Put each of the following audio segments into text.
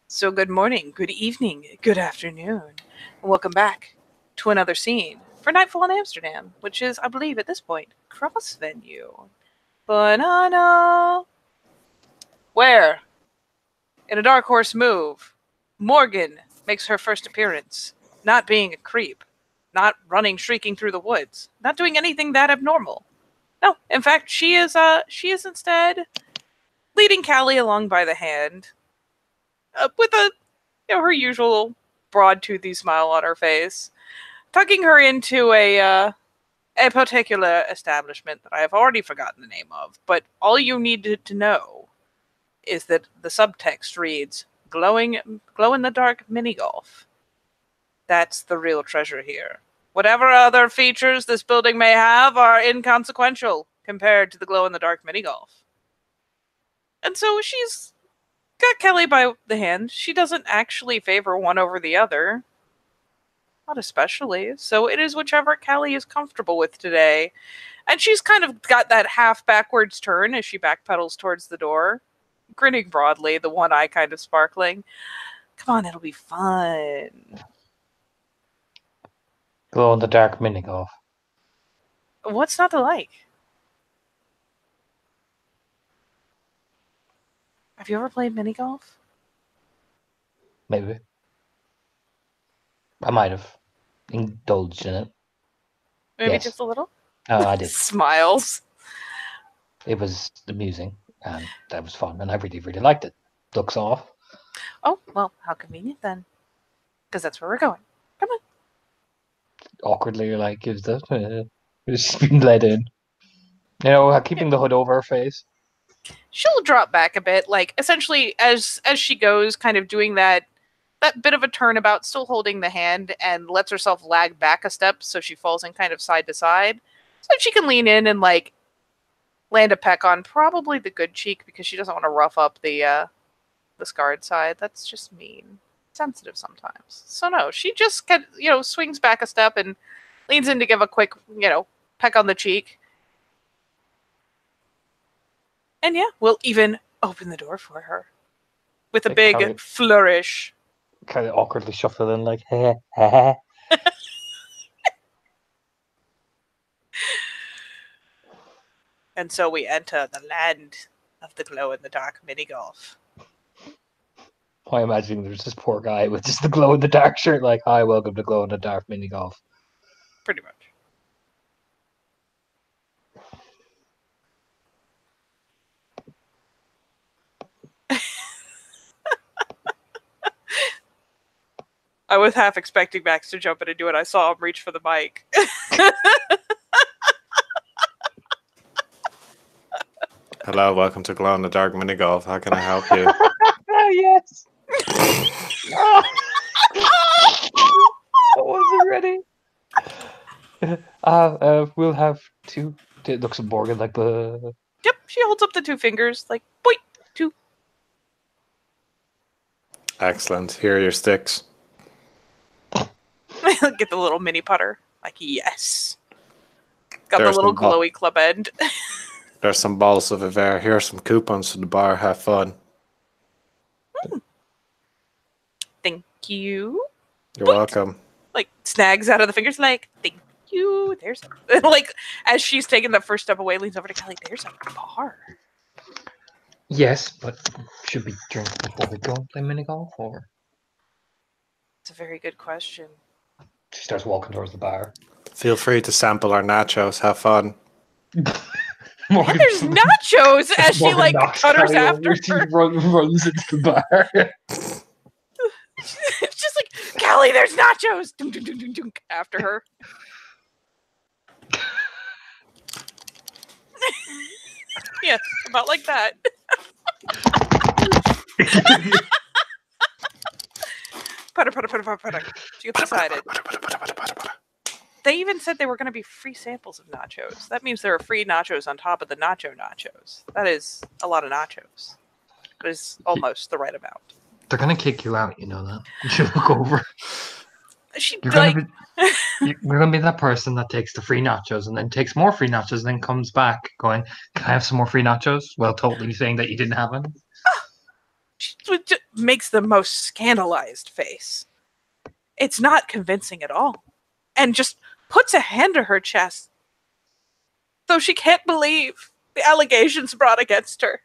So, good morning, good evening, good afternoon, and welcome back to another scene for Nightfall in Amsterdam, which is, I believe, at this point, cross venue. Banana! Where, in a dark horse move, Morgan makes her first appearance, not being a creep, not running shrieking through the woods, not doing anything that abnormal. No, in fact, she is instead leading Callie along by the hand, with her usual broad toothy smile on her face, tucking her into a particular establishment that I have already forgotten the name of. But all you needed to know is that the subtext reads glow in the dark mini golf. That's the real treasure here. Whatever other features this building may have are inconsequential compared to the glow in the dark mini golf. And so she's got Kelly by the hand. She doesn't actually favor one over the other. Not especially. So it is whichever Kelly is comfortable with today. And she's kind of got that half backwards turn as she backpedals towards the door, grinning broadly, the one eye kind of sparkling. Come on, it'll be fun. Glow in the dark mini golf. What's not to like? Have you ever played mini golf? Maybe. I might have indulged in it. Maybe Yes. just a little? Oh, I did. Smiles. It was amusing, and that was fun, and I really, really liked it. Looks off. Oh, well, how convenient then. Because that's where we're going. Come on. Awkwardly, you're like, is that? She's been let in. You know, keeping the hood over her face. She'll drop back a bit, like essentially as she goes, kind of doing that bit of a turnabout, still holding the hand, and lets herself lag back a step so she falls in kind of side to side, so she can lean in and like land a peck on probably the good cheek because she doesn't want to rough up the scarred side. That's just mean, sensitive sometimes. So no, she just swings back a step and leans in to give a quick peck on the cheek. And yeah, we'll even open the door for her with a big flourish. Kind of awkwardly shuffling, like, heh, heh. And so we enter the land of the glow-in-the-dark mini-golf. I imagine there's this poor guy with just the glow-in-the-dark shirt, like, hi, welcome to glow-in-the-dark mini-golf. Pretty much. I was half expecting Max to jump in and do it. I saw him reach for the mic. Hello, welcome to Glow in the Dark Mini Golf. How can I help you? Yes. I wasn't ready. We'll have two. It looks at Morgan like the. Yep, she holds up the two fingers, like, boy, two. Excellent. Here are your sticks. Get the little mini putter. Like, yes. Got There's the little glowy club end. There's some balls of Aver. Here are some coupons to the bar. Have fun. Thank you. You're welcome. Like, snags out of the fingers, like, thank you. There's like, as she's taking the first step away, leans over to Kelly. There's a bar. Yes, but should we drink before we go and play mini golf, or? It's a very good question. She starts walking towards the bar. Feel free to sample our nachos. Have fun. And there's nachos as she like cutters after She her. runs into the bar. It's just like, Kelly, there's nachos. Dunk, dunk, dunk, dunk, dunk, after her. Yes, about like that. Putter, putter, putter, putter, putter. She gets excited. They even said they were going to be free samples of nachos. That means there are free nachos on top of the nachos. That is a lot of nachos. It is almost the right amount. They're going to kick you out, you know that. You should look over. You're going to be that person that takes the free nachos and then takes more free nachos and then comes back going, can I have some more free nachos? Well, totally saying that you didn't have any. which makes the most scandalized face. It's not convincing at all. And just puts a hand to her chest, though she can't believe the allegations brought against her.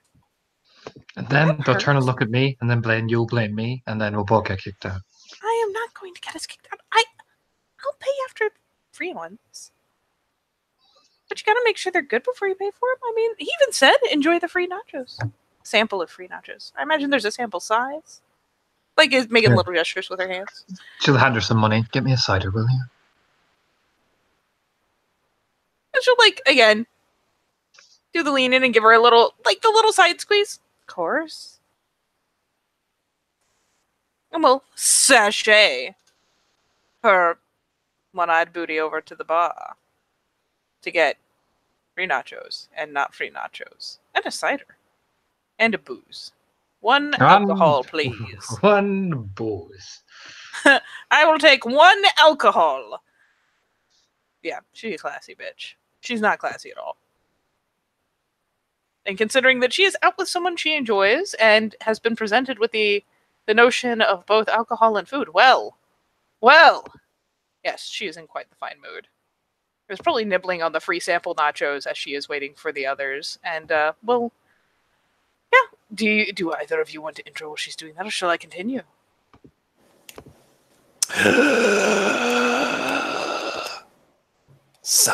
And then they'll turn and look at me, and then you'll blame me, and then we'll both get kicked out. I am not going to get us kicked out. I'll pay after free ones. But you gotta make sure they're good before you pay for them. I mean, he even said, enjoy the free nachos. Sample of free nachos. I imagine there's a sample size. Like, is making little gestures with her hands. She'll hand her some money. Get me a cider, will you? And she'll, like, again, do the lean in and give her a little, like, the little side squeeze. Of course. And we'll sashay her one-eyed booty over to the bar to get free nachos and not free nachos. And a cider. And a booze. One alcohol, please. One booze. I will take one alcohol. Yeah, she's a classy bitch. She's not classy at all. And considering that she is out with someone she enjoys and has been presented with the notion of both alcohol and food, well, yes, she is in quite the fine mood. There's probably nibbling on the free sample nachos as she is waiting for the others. And, well, yeah. Do either of you want to intro while she's doing that, or shall I continue? So,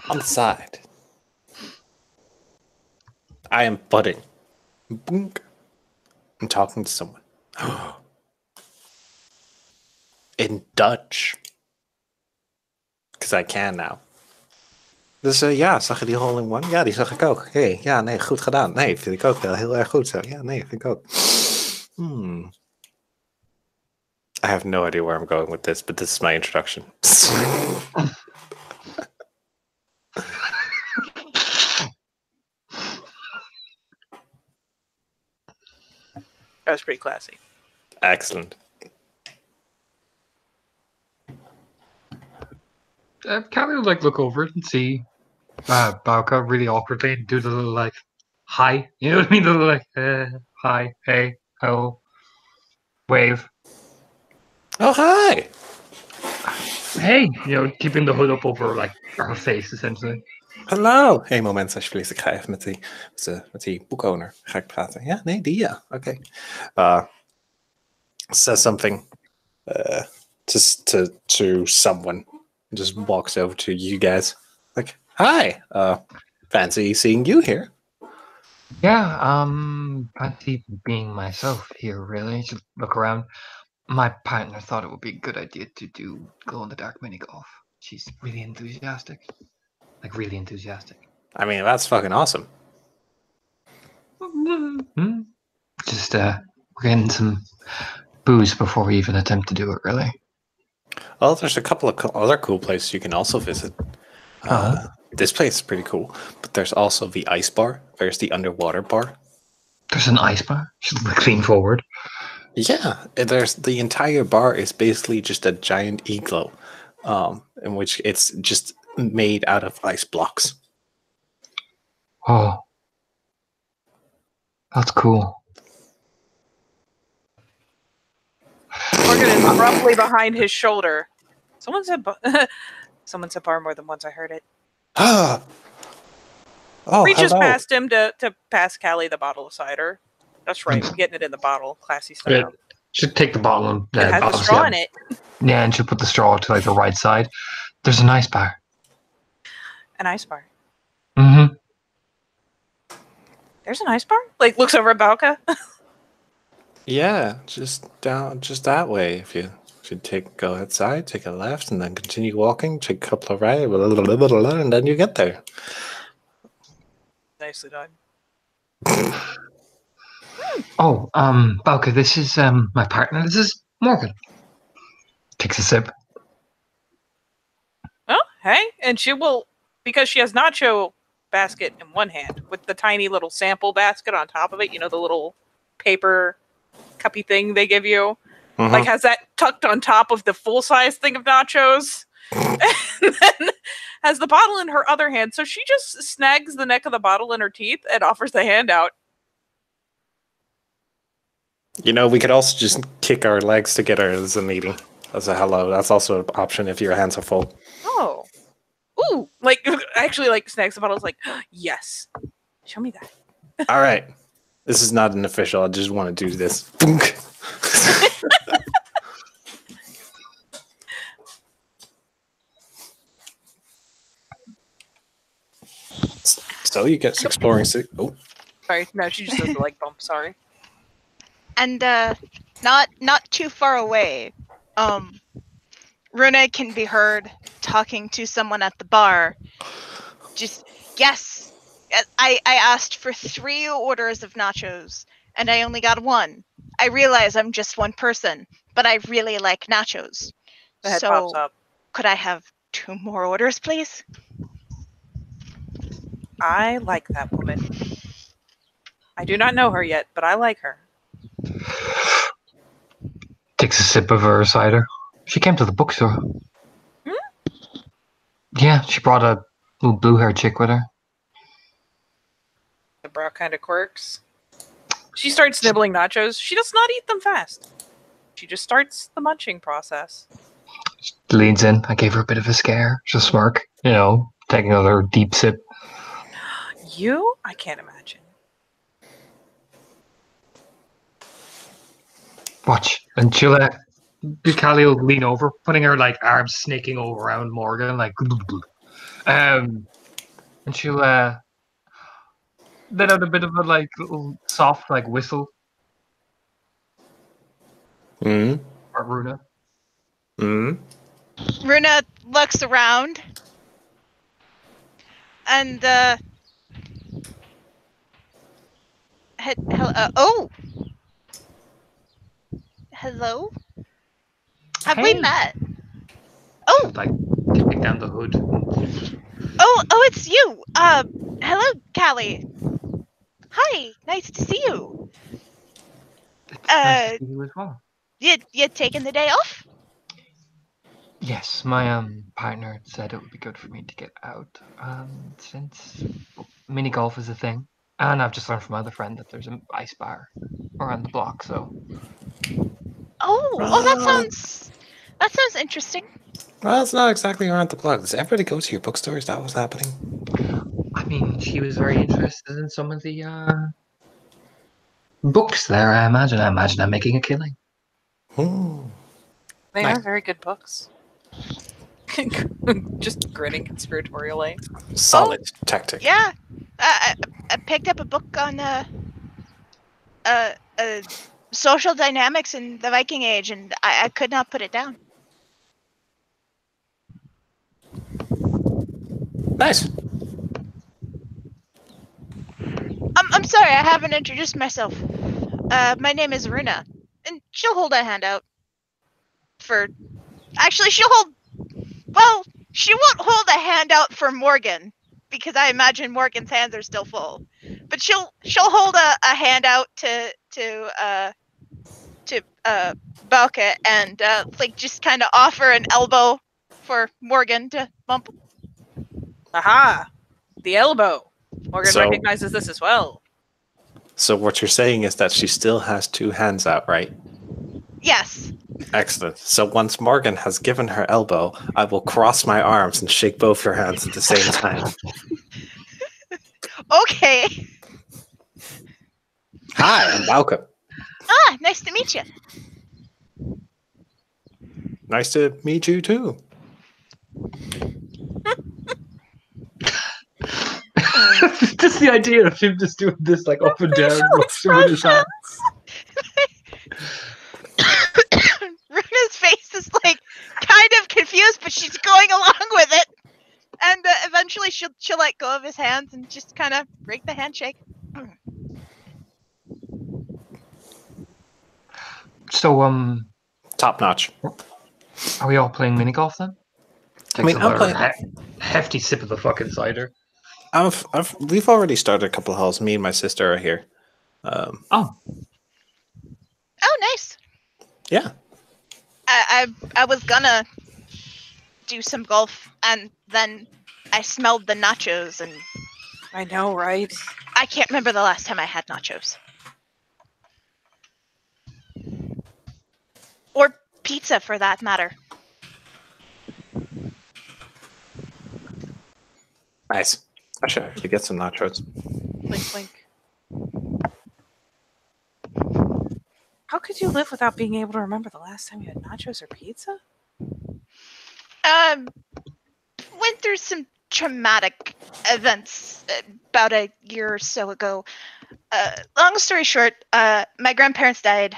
on the side, I am budding. Boonk. I'm talking to someone. In Dutch. Because I can now. Dus ja, zag je die hole-in-one? Ja, die zag ik ook. Hey, ja, nee, goed gedaan. Nee, vind ik ook wel heel erg goed zo. Ja, nee, vind ik ook. I have no idea where I'm going with this, but this is my introduction. That was pretty classy. Excellent. Callie would like look over it and see Bauka really awkwardly and do the little like hi, you know what I mean? The little like hi, hey, hello, wave. Oh, hi! Hey, you know, keeping the hood up over like her face essentially. Hallo! Eén moment alsjeblieft, ik ga even met die boekowner ga ik praten. Ja, nee, die ja, oké. Says something just to someone. Just walks over to you guys. Like, hi! Fancy seeing you here. Yeah, fancy being myself here really. Just look around. My partner thought it would be a good idea to do glow-in-the-dark mini golf. She's really enthusiastic. Like, really enthusiastic. I mean, that's fucking awesome. Just, we're getting some booze before we even attempt to do it, really. Well, there's a couple of other cool places you can also visit. This place is pretty cool, but there's also the ice bar. There's the underwater bar. There's an ice bar? Should lean forward. Yeah, there's the entire bar is basically just a giant igloo, in which it's just made out of ice blocks. Oh, that's cool. Morgan is roughly behind his shoulder. Someone said bar more than once. I heard it. Oh, Reaches hello. past him to pass Callie the bottle of cider. That's right, I'm getting it in the bottle. Classy stuff. Yeah, should take the bottle and it has a straw in it. Yeah, and she'll put the straw to like the right side. There's an ice bar. An ice bar. Mm-hmm. There's an ice bar? Like, looks over at Bauka. Yeah, just that way. If you should go outside, take a left, and then continue walking, take a couple of right, and then you get there. Nicely done. Oh, Bauka, this is my partner. This is Morgan. Takes a sip. Oh, hey, and she will, because she has nacho basket in one hand with the tiny little sample basket on top of it. You know, the little paper cuppy thing they give you. Mm-hmm. Like, has that tucked on top of the full size thing of nachos. And then has the bottle in her other hand. So she just snags the neck of the bottle in her teeth and offers the handout. You know, we could also just kick our legs together as a meeting. As a hello. That's also an option if your hands are full. Oh. Ooh. Like, actually, like, snacks the bottle's like, yes. Show me that. All right. This is not an official. I just want to do this. So you get exploring. Oh, Sorry, no, she just does the leg bump. Sorry. And not too far away, Runa can be heard talking to someone at the bar. Just yes, I asked for 3 orders of nachos, and I only got 1. I realize I'm just one person, but I really like nachos. The head So pops up. could I have 2 more orders, please? I like that woman. I do not know her yet, but I like her. Takes a sip of her cider. She came to the bookstore. Yeah, she brought a little blue-haired chick with her. The brow kind of quirks. She starts nibbling nachos. She does not eat them fast. She just starts the munching process. She leans in. I gave her a bit of a scare. She'll smirk, taking another deep sip. You? I can't imagine. Watch. And she'll, Callie will lean over, putting her, arms snaking over around Morgan, and she'll, let out a bit of a, little soft, whistle. Mm-hmm. Or Runa. Mm-hmm. Runa looks around and hello? Have we Hey. met? Oh, Take down the hood. oh, it's you. Hello, Callie. Hi, nice to see you. It's nice to see you as well. You taking the day off? Yes, my partner said it would be good for me to get out. Since mini golf is a thing, and I've just learned from my other friend that there's an ice bar around the block. So Oh, that sounds interesting. Well, it's not exactly around the block. Does everybody go to your bookstore? Is that what's happening? I mean, she was very interested in some of the books there. I imagine I'm making a killing. They Nice. are very good books. Just grinning conspiratorially. Solid tactic. Yeah, I picked up a book on social dynamics in the Viking Age, and I could not put it down. Nice. I'm sorry, I haven't introduced myself. My name is Runa, and she'll hold a hand out for. Actually, she won't hold a hand out for Morgan because I imagine Morgan's hands are still full. But she'll hold a hand out to Balka and just kind of offer an elbow for Morgan to bump. Aha! The elbow. Morgan So- recognizes this as well. So what you're saying is that she still has 2 hands out, right? Yes. Excellent. So once Morgan has given her elbow, I will cross my arms and shake both your hands at the same time. Okay. Hi, I'm Balka. Ah, nice to meet you. Nice to meet you too. Just the idea of him just doing this up and down motion with his hands. Runa's face is kind of confused, but she's going along with it. And eventually she'll let go of his hands and just kind of break the handshake. So Top notch. are we all playing mini golf then? I mean, I'm playing. Hefty sip of the fucking cider. We've already started a couple of holes. Me and my sister are here. Oh, Oh, nice. Yeah. I was gonna do some golf, and then I smelled the nachos, and I know, right? I can't remember the last time I had nachos. Or pizza, for that matter. Nice. I should actually get some nachos. Blink, blink. How could you live without being able to remember the last time you had nachos or pizza? Went through some traumatic events about a year or so ago. Long story short, my grandparents died.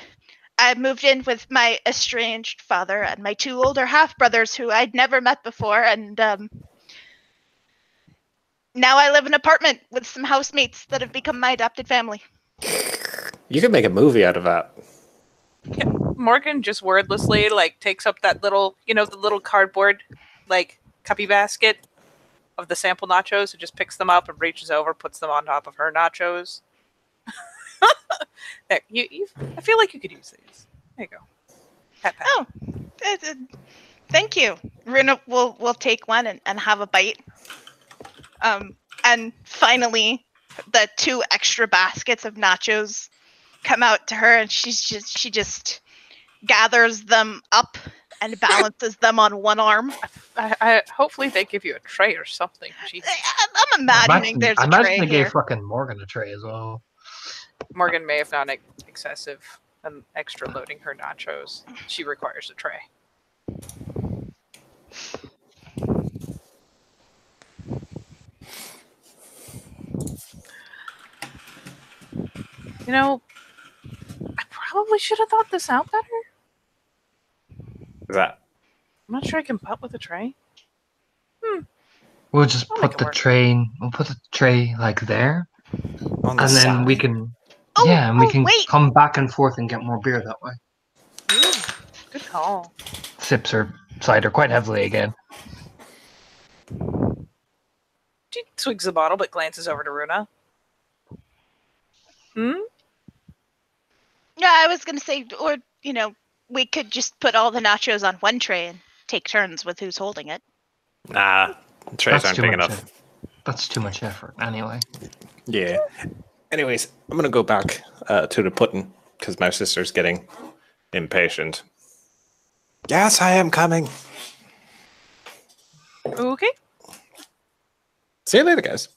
I moved in with my estranged father and my 2 older half brothers who I'd never met before, and now I live in an apartment with some housemates that have become my adopted family. You could make a movie out of that. Morgan just wordlessly takes up that little, the little cardboard cuppy basket of the sample nachos and just picks them up and reaches over, puts them on top of her nachos. There, I feel like you could use these. There you go. Pat, pat. Oh, thank you. Runa will take one and have a bite. And finally, the 2 extra baskets of nachos come out to her, and she just gathers them up and balances them on one arm. I hopefully they give you a tray or something. Jeez. I'm imagining there's a tray they here. gave fucking Morgan a tray as well. Morgan may have found it excessive and extra loading her nachos. She requires a tray. I probably should have thought this out better. That I'm not sure I can putt with a tray. We'll just I'll put make it the work. tray. We'll put the tray there, on the and then side. we can. Oh, yeah, and we oh, can wait. come back and forth and get more beer that way. Ooh, good call. Sips her cider quite heavily again. She swigs the bottle but glances over to Runa. Yeah, I was gonna say, or we could just put all the nachos on one tray and take turns with who's holding it. Nah, the trays aren't big enough. That's too much effort, anyway. Yeah. Anyways, I'm gonna go back to the pudding because my sister's getting impatient. Yes, I am coming. Okay. See you later, guys.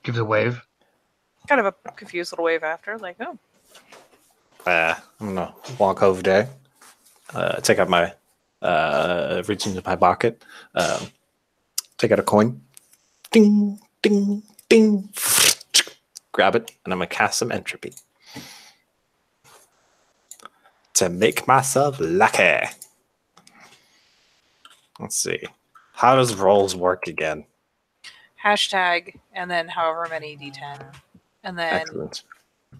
Gives a wave. Kind of a confused little wave after, oh. I'm gonna walk over there, take out my, reach into my pocket, take out a coin, ding, ding, ding, grab it, and I'm gonna cast some entropy to make myself lucky. Let's see. How does rolls work again? Hashtag and then however many D10. And then Excellent.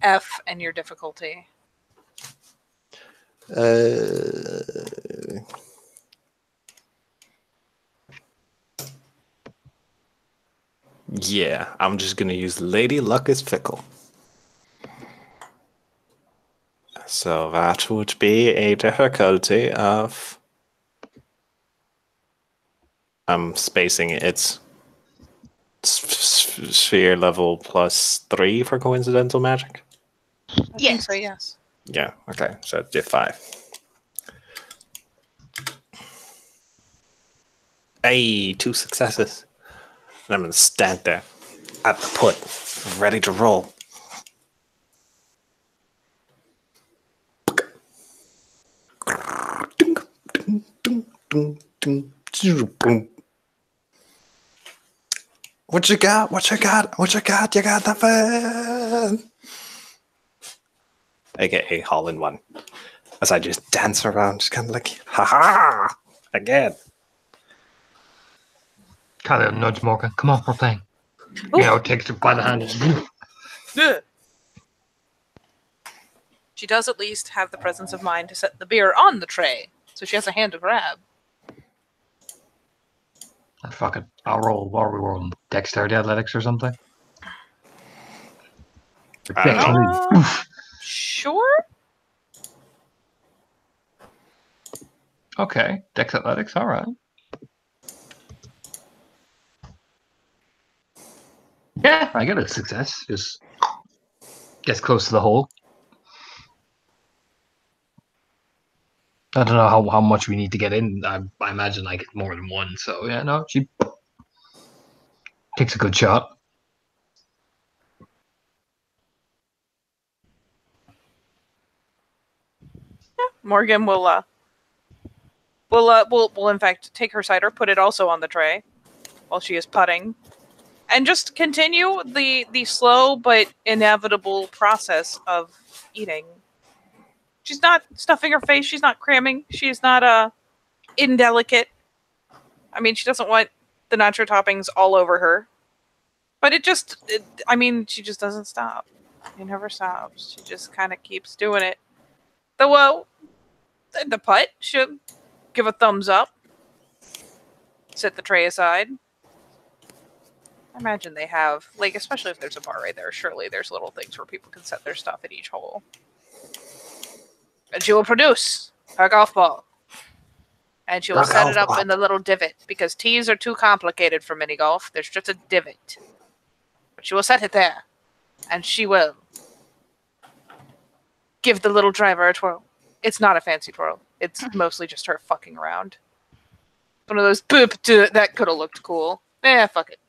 F and your difficulty. Yeah, I'm just gonna use Lady Luck is Fickle. So that would be a difficulty of... I'm spacing it. It's sphere level +3 for coincidental magic. I think so, yes. Yeah, okay, so div 5. Hey, 2 successes. And I'm gonna stand there at the put, ready to roll. What you got? What you got? What you got? You got nothing. AKA Hall in One. As I just dance around, just kind of like, haha, again. Kylie will nudge Morgan. Come on, we're playing. Ooh. Takes her by the hand. Ugh. She does at least have the presence of mind to set the beer on the tray, so she has a hand to grab. Fuck it. I'll roll. What are we rolling? Dexterity athletics or something? Sure? Okay. Dex athletics, alright. Yeah, I get a success. Just gets close to the hole. I don't know how much we need to get in. I imagine like more than one. So yeah, no, she takes a good shot. Morgan will in fact take her cider, put it also on the tray while she is putting, and just continue the slow but inevitable process of eating. She's not stuffing her face. She's not cramming. She's not indelicate. I mean, she doesn't want the nacho toppings all over her. But she just doesn't stop. She never stops. She just kind of keeps doing it. The putt should give a thumbs up. Set the tray aside. I imagine they have, like, especially if there's a bar right there, surely there's little things where people can set their stuff at each hole. And she will produce her golf ball. And she will set it up in the little divot, because tees are too complicated for mini golf. There's just a divot. But she will set it there. And she will give the little driver a twirl. It's not a fancy twirl. It's mostly just her fucking around. One of those boop, that could have looked cool. Fuck it.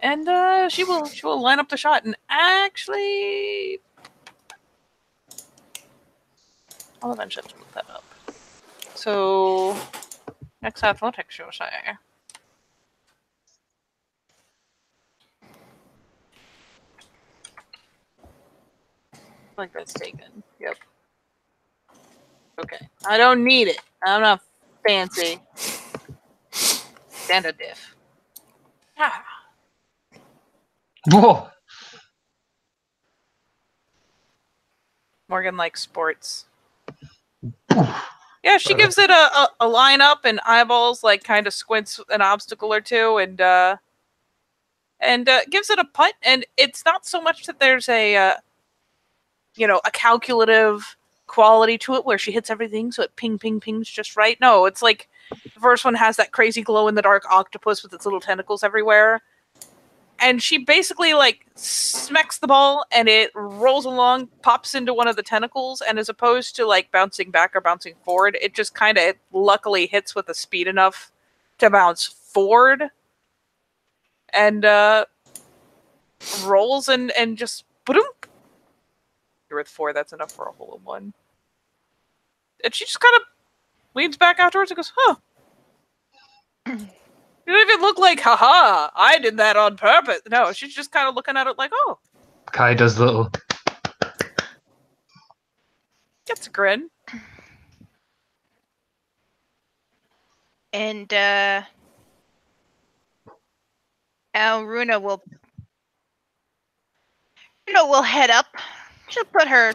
And she will line up the shot, and actually I'll eventually look that up. So next athletics, you'll say. I think that's taken. Yep. Okay. I don't need it. I'm not fancy. Standard diff. Ah. Whoa! Morgan likes sports. Yeah, she gives it a line up and eyeballs, like kind of squints an obstacle or two, and gives it a putt. And it's not so much that there's a calculative quality to it where she hits everything so it pings just right. No, it's like the first one has that crazy glow in the dark octopus with its little tentacles everywhere. And she basically like smacks the ball and it rolls along, pops into one of the tentacles, and as opposed to like bouncing back or bouncing forward, it just kind of luckily hits with a speed enough to bounce forward and rolls and just boom. You're with 4, that's enough for a hole in one. And she just kind of leans back afterwards and goes, huh. It didn't even look like, haha, I did that on purpose. No, she's just kind of looking at it like, oh. Kai does little. Gets a grin. And Runa will head up. She'll put her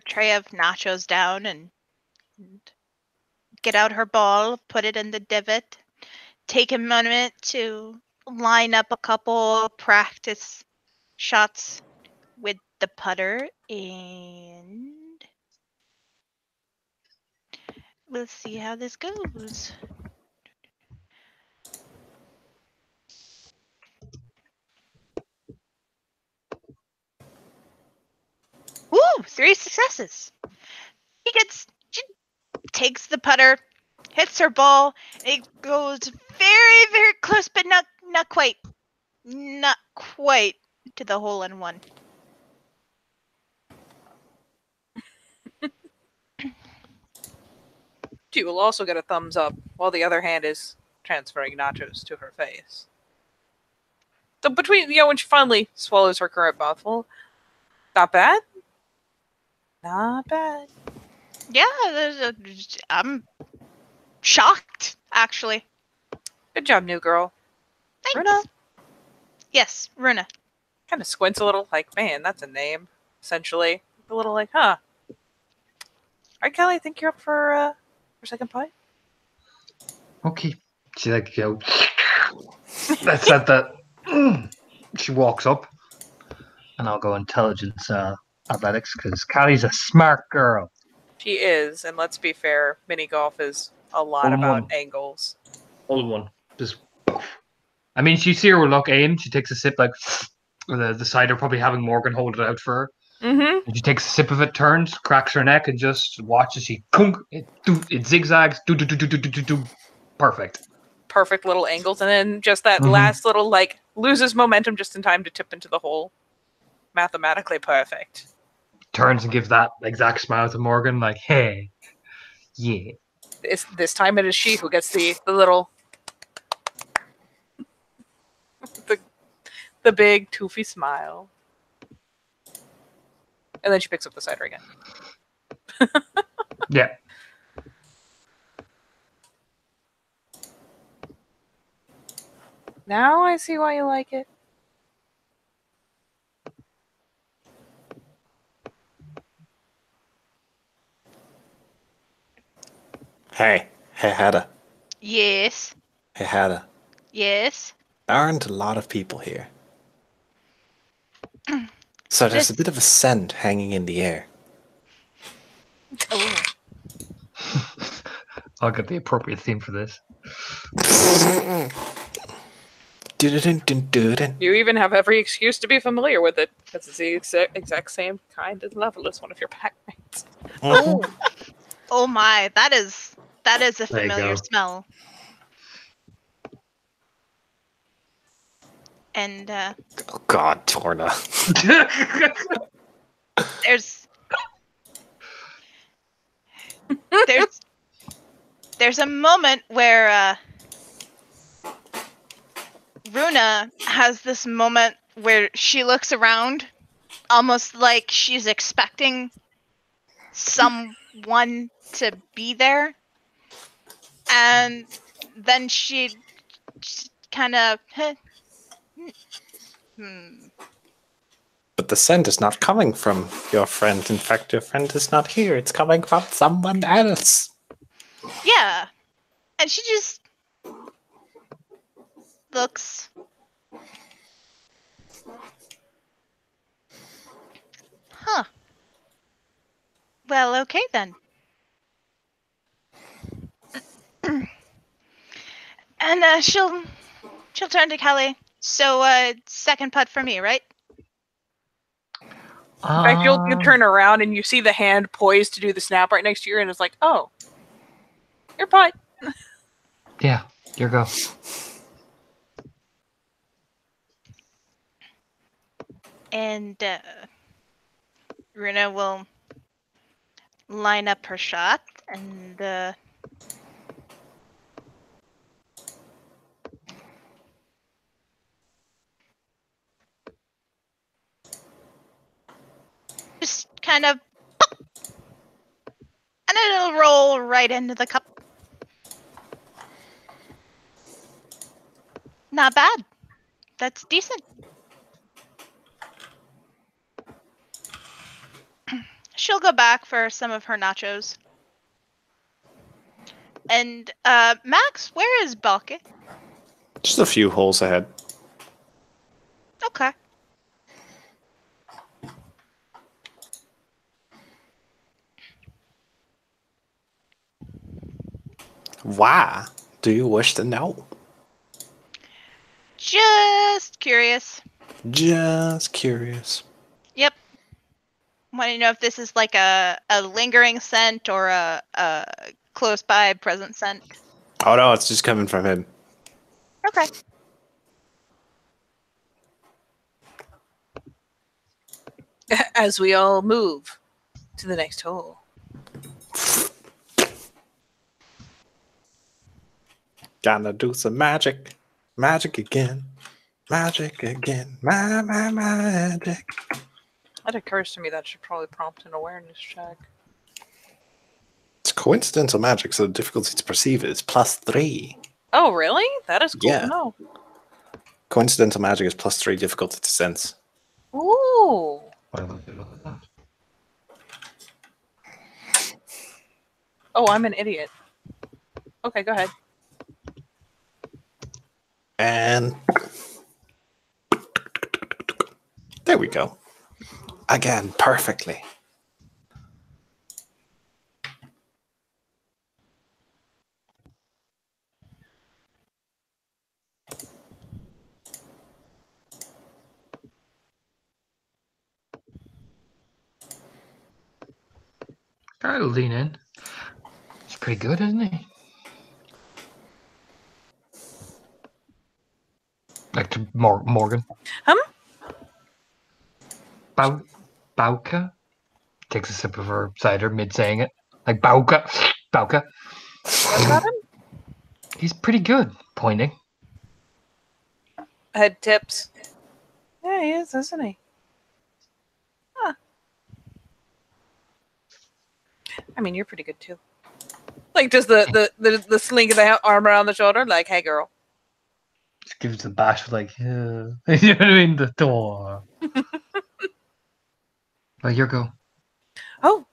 tray of nachos down and get out her ball, put it in the divot. Take a moment to line up a couple practice shots with the putter, and we'll see how this goes. Woo! 3 successes. She takes the putter, hits her ball, and it goes very, very close, but not quite. Not quite to the hole in one. She will also get a thumbs up while the other hand is transferring nachos to her face. So between, when she finally swallows her current mouthful, not bad. Not bad. Yeah, I'm shocked, actually. Good job, new girl. Thanks. Runa? Yes, Runa. Kind of squints a little, like, man, that's a name, essentially. A little like, huh. All right, Kelly, I think you're up for second pie. Okay. She like that's at that. She walks up, and I'll go intelligence athletics because Callie's a smart girl. She is, and let's be fair, mini golf is a lot about angles. Old one. Just. I mean, she see her look in. She takes a sip, like the cider, probably having Morgan hold it out for her. Mm-hmm. And she takes a sip of it, turns, cracks her neck, and just watches. It zigzags. Perfect. Perfect little angles, and then just that Mhm. last little like loses momentum just in time to tip into the hole. Mathematically perfect. Turns and gives that exact smile to Morgan, like, hey, yeah. This time it is she who gets the little the big toothy smile, and then she picks up the cider again. Yeah. Now I see why you like it. Hey, Hedda. Yes. Hey, Hedda. Yes. There aren't a lot of people here. So there's a bit of a scent hanging in the air. Oh. I'll get the appropriate theme for this. Dun-dun-dun-dun-dun. You even have every excuse to be familiar with it, because it's the exact same kind and level as one of your packmates. Oh. Oh my, that is a There you familiar go. smell. And Oh God, Torna. there's there's a moment where Runa has this moment where she looks around, almost like she's expecting someone to be there, and then she kind of But the scent is not coming from your friend. In fact, your friend is not here. It's coming from someone else. yeah, and she just looks. Huh. Well, okay then. And she'll turn to Kelly. So, second putt for me, right? In fact, you'll turn around and you see the hand poised to do the snap right next to you, and it's like, oh, your putt. Yeah, your go. And Runa will line up her shot and just kind of and it'll roll right into the cup. Not bad. That's decent. She'll go back for some of her nachos. And Max, where is Balke? Just a few holes ahead. Okay. Why do you wish to know? Just curious. Just curious. Yep. Want to know if this is like a lingering scent or a close by present scent. Oh no, it's just coming from him. Okay. As we all move to the next hole. Gonna do some magic. Magic again. Magic again. My magic. That occurs to me that should probably prompt an awareness check. It's coincidental magic, so the difficulty to perceive it is +3. Oh, really? That is cool Yeah. to know. Coincidental magic is +3 difficulty to sense. Ooh. Why would you look at that? Oh, I'm an idiot. Okay, go ahead. And there we go. Again, perfectly. I'll lean in. He's pretty good, isn't he? Like to Morgan. Bauka takes a sip of her cider mid saying it. Like Bauka. What about him? He's pretty good, pointing. Head tips. Yeah, he is, isn't he? Huh. I mean, you're pretty good too. Like just the sling of the arm around the shoulder, like, hey girl. Just gives the bash like, you know what I mean? The door. But your go. Oh.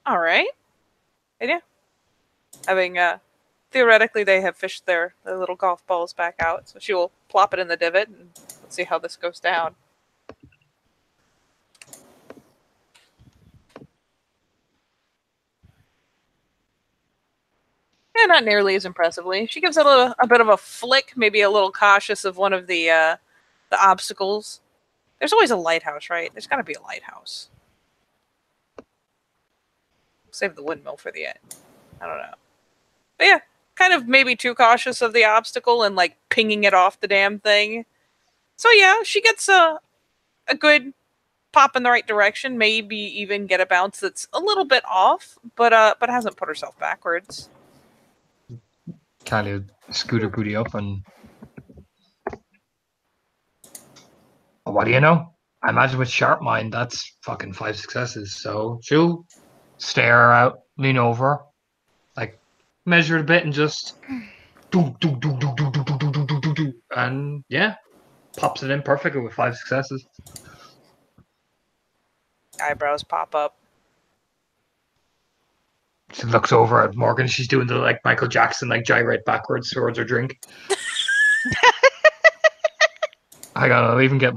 Alright. Yeah. Having theoretically they have fished their little golf balls back out, so she will plop it in the divot and let's see how this goes down. Yeah, not nearly as impressively. She gives it a bit of a flick, maybe a little cautious of one of the obstacles. There's always a lighthouse, right? There's got to be a lighthouse. Save the windmill for the end. I don't know. But yeah, kind of maybe too cautious of the obstacle and like pinging it off the damn thing. So yeah, she gets a good pop in the right direction, maybe even get a bounce that's a little bit off, but hasn't put herself backwards. Callie scooter booty up and what do you know? I imagine with sharp mind that's fucking 5 successes. So she'll stare out, lean over, like measure a bit and just do, and yeah, pops it in perfectly with 5 successes. Eyebrows pop up. She looks over at Morgan. She's doing the like Michael Jackson, like gyrate backwards towards her drink. I gotta even get.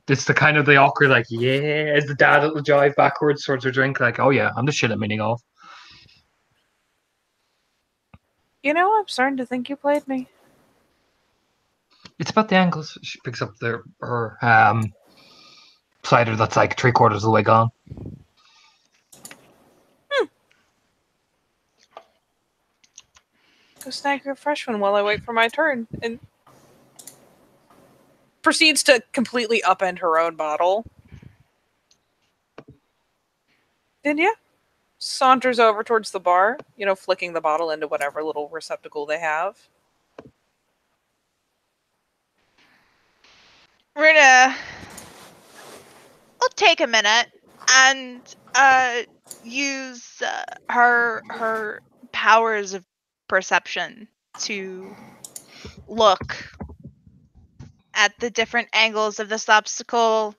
It's the kind of the awkward, like, yeah, as the dad will jive backwards towards her drink, like, oh yeah, I'm the shit at mini golf. You know, I'm starting to think you played me. It's about the angles. She picks up her cider that's like 3/4 of the way gone. Go snag her a fresh one while I wait for my turn. And proceeds to completely upend her own bottle. And yeah, saunters over towards the bar, flicking the bottle into whatever little receptacle they have. Runa will take a minute and use her powers of perception to look at the different angles of this obstacle,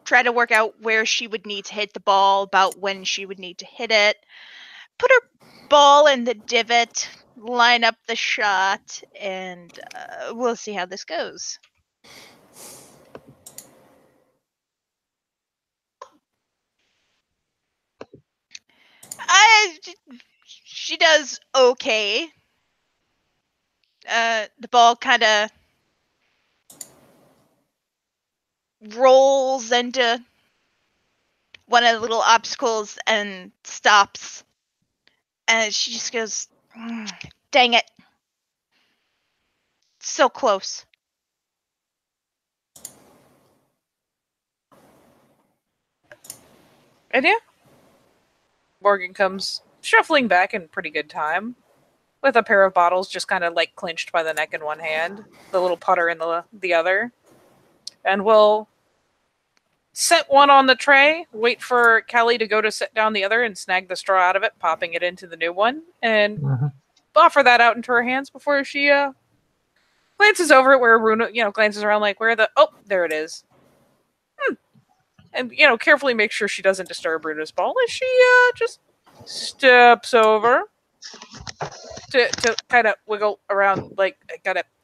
try to work out where she would need to hit the ball, about when she would need to hit it, put her ball in the divot, line up the shot, and we'll see how this goes. She does okay. The ball kind of rolls into one of the little obstacles and stops. And she just goes, dang it. So close. And yeah, Morgan comes shuffling back in pretty good time with a pair of bottles just kind of like clinched by the neck in one hand, the little putter in the other. And we'll set one on the tray, wait for Kelly to go to set down the other and snag the straw out of it, popping it into the new one, and offer that out into her hands before she glances over at where Runa, glances around like, there it is. And, carefully make sure she doesn't disturb Runa's ball as she just steps over to kind of wiggle around, like,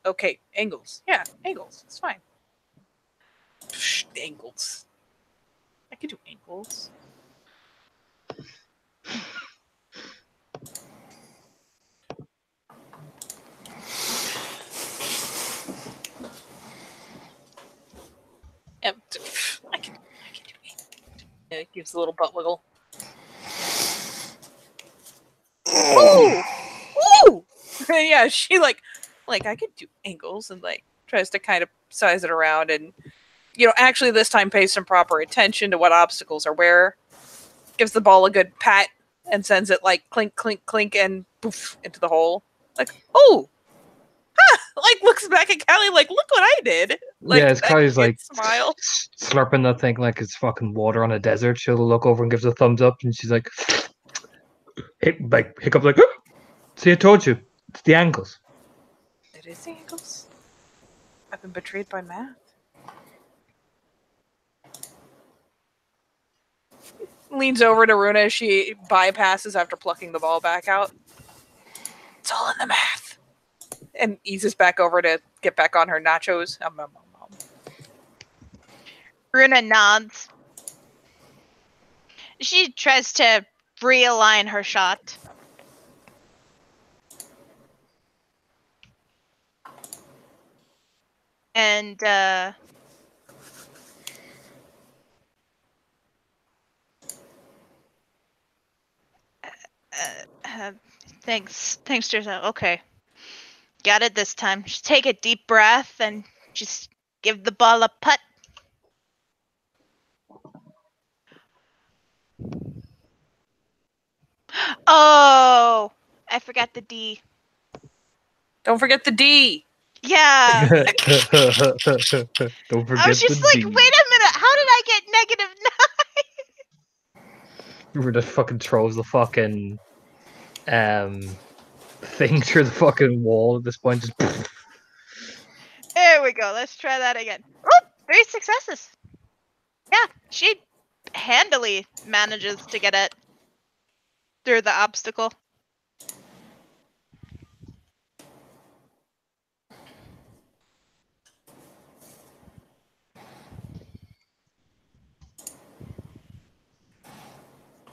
okay, angles. Yeah, angles. It's fine. Psh, angles. I can do angles. I can do Yeah, gives a little butt wiggle. Ooh! Ooh! Yeah, she like I could do ankles and like tries to kind of size it around and actually this time pays some proper attention to what obstacles are where. Gives the ball a good pat and sends it like clink, clink, clink and poof into the hole. Like, oh! Like looks back at Callie like, look what I did. Like, yeah, it's Kylie's like smile. slurping that thing like it's fucking water on a desert. She'll look over and gives a thumbs up, and she's like, hiccup, like, see, I told you, it's the ankles. It is the ankles. I've been betrayed by math. Leans over to Runa as she bypasses after plucking the ball back out. It's all in the math. And eases back over to get back on her nachos. Runa nods. She tries to realign her shot. And thanks, Teresa. Okay, got it this time. Just take a deep breath and just give the ball a putt. Oh, I forgot the D. Don't forget the D. Yeah. Don't forget I was just the like, D. wait a minute, how did I get -9? Where just fucking throws the fucking thing through the fucking wall at this point. Just There we go. Let's try that again. Oh, 3 successes. Yeah, she handily manages to get it through the obstacle.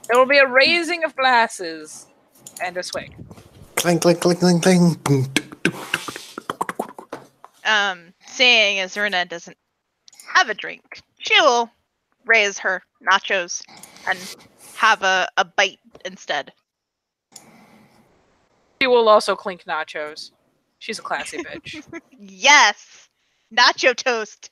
There will be a raising of glasses and a swing. Clink, clink, clink, clink, clink. Boom, tuk, tuk. Seeing as Runa doesn't have a drink, she will raise her nachos and have a bite instead. She will also clink nachos. She's a classy bitch. Yes! Nacho toast!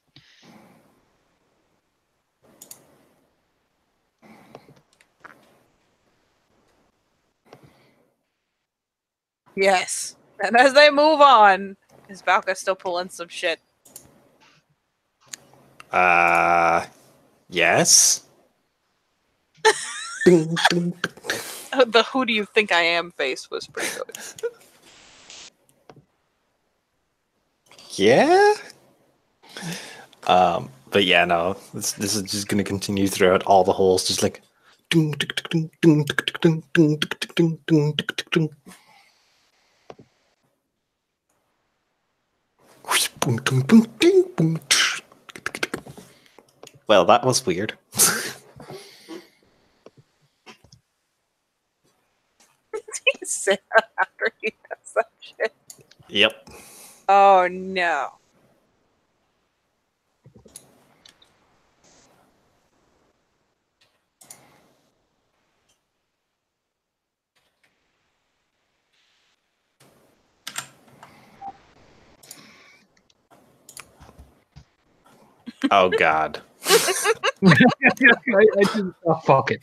Yes. And as they move on, is Valka still pulling some shit? Yes. Ding, ding, ding. The who do you think I am face was pretty good. Yeah. But yeah, no. This is just gonna continue throughout all the holes, just like. Ding, ding, ding, ding, ding, ding, ding, ding, ding, ding, ding, ding. Whoosh, boom, boom, boom, ding, boom. Well, that was weird. He's sad after he does that shit. Yep. Oh no. Oh God. fuck it.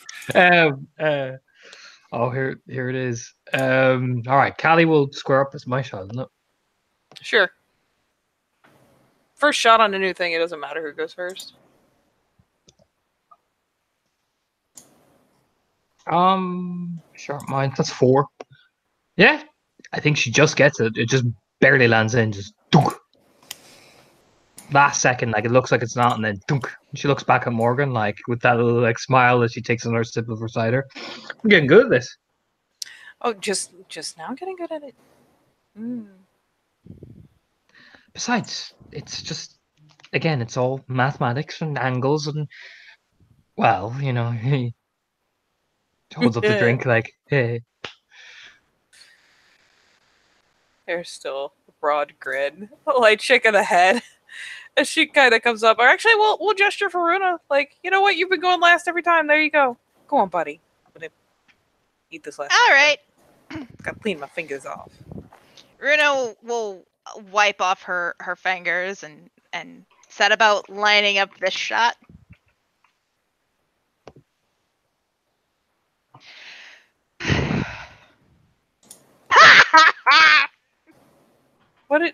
Here it is. All right, Callie will square up. It's my shot, isn't it? Sure. First shot on a new thing, it doesn't matter who goes first. Sharp mind. That's 4. Yeah, I think she just gets it. It just barely lands in. Just dunk. Last second, like it looks like it's not, and then dunk. She looks back at Morgan like with that little like smile as she takes another sip of her cider. I'm getting good at this. Oh, just now getting good at it. Besides, it's just again, it's all mathematics and angles and well, he holds up the drink like, hey. There's still a broad grin. Light shake of the head. As she kind of comes up, or actually, we'll gesture for Runa. Like, you know what? You've been going last every time. There you go. Go on, buddy. I'm gonna eat this last. All right. Gotta clean my fingers off. Runa will wipe off her fingers and set about lining up this shot.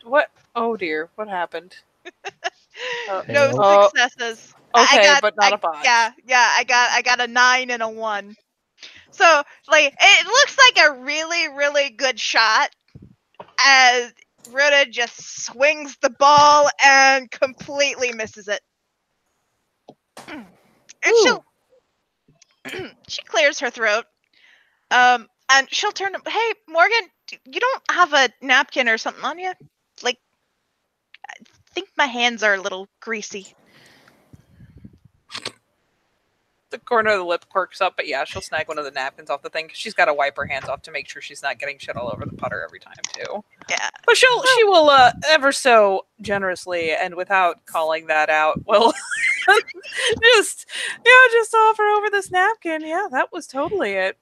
What? Oh dear, what happened? No Oh. successes. Okay, but not a botch. Yeah, I got a 9 and a 1. So, like, it looks like a really, really good shot as Rhoda just swings the ball and completely misses it. And she clears her throat. And she'll turn to, hey, Morgan, you don't have a napkin or something on you? Like, I think my hands are a little greasy. The corner of the lip quirks up, but yeah, she'll snag one of the napkins off the thing because she's got to wipe her hands off to make sure she's not getting shit all over the putter every time too. Yeah. But she will ever so generously and without calling that out will just offer over this napkin. Yeah, that was totally it.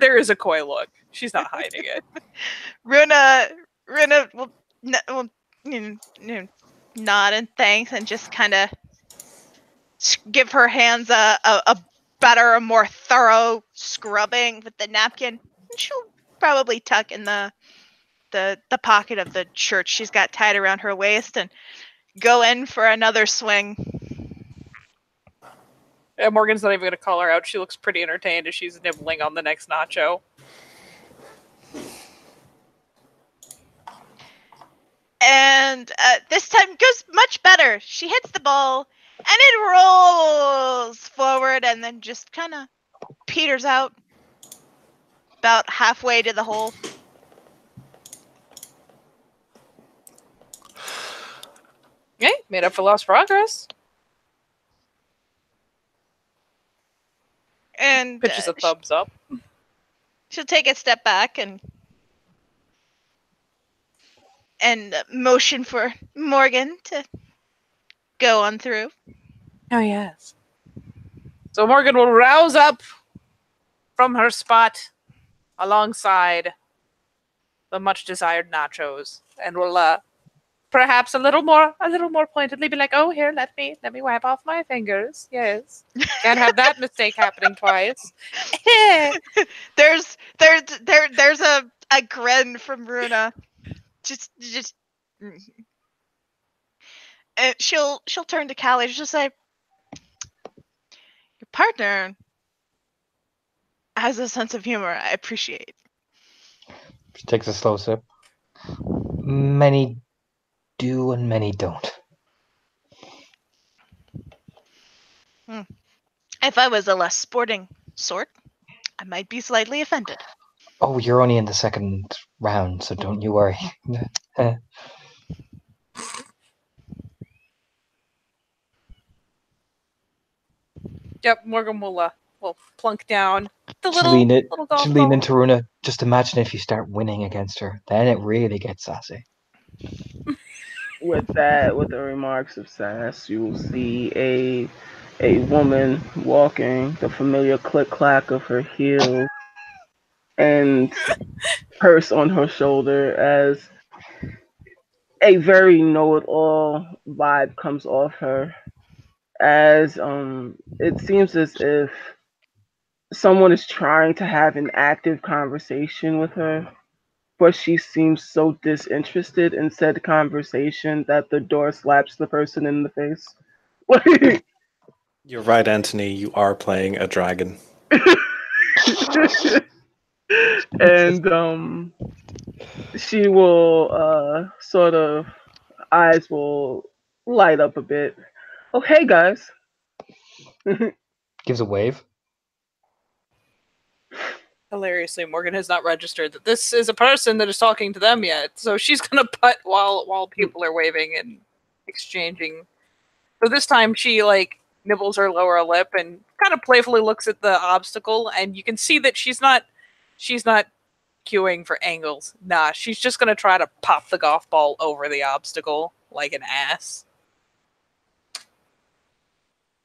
There is a coy look. She's not hiding it. Runa will nod and thanks and just kind of give her hands a better, a more thorough scrubbing with the napkin. And she'll probably tuck in the pocket of the shirt she's got tied around her waist and go in for another swing. Yeah, Morgan's not even going to call her out. She looks pretty entertained as she's nibbling on the next nacho. And this time goes much better. She hits the ball, and it rolls forward and then just kind of peters out about halfway to the hole. Okay, made up for lost progress. And Pitches a thumbs up. she'll take a step back and motion for Morgan to go on through. Oh, yes. So Morgan will rouse up from her spot alongside the much desired nachos and will perhaps a little more pointedly be like, oh, here, let me wipe off my fingers. Yes. Can't have that mistake happening twice. There's a grin from Runa. Just and she'll turn to Callie. She'll say, your partner has a sense of humor I appreciate. She takes a slow sip. Many do and many don't. If I was a less sporting sort, I might be slightly offended. Oh, you're only in the second round, so don't you worry. Yep, Morgan will plunk down the She'll lean little golf lean ball. into Runa. Just imagine if you start winning against her. Then it really gets sassy. With the remarks of sass, you will see a woman walking, the familiar click clack of her heels, and purse on her shoulder as a very know-it-all vibe comes off her. As it seems as if someone is trying to have an active conversation with her, but she seems so disinterested in said conversation that the door slaps the person in the face. You're right, Anthony. You are playing a dragon. And she will sort of eyes will light up a bit. Oh, hey guys. Gives a wave. Hilariously, Morgan has not registered that this is a person that is talking to them yet, so she's gonna putt while people are waving and exchanging. So this time she nibbles her lower lip and kind of playfully looks at the obstacle, and you can see that she's not queuing for angles. Nah, she's just gonna try to pop the golf ball over the obstacle like an ass.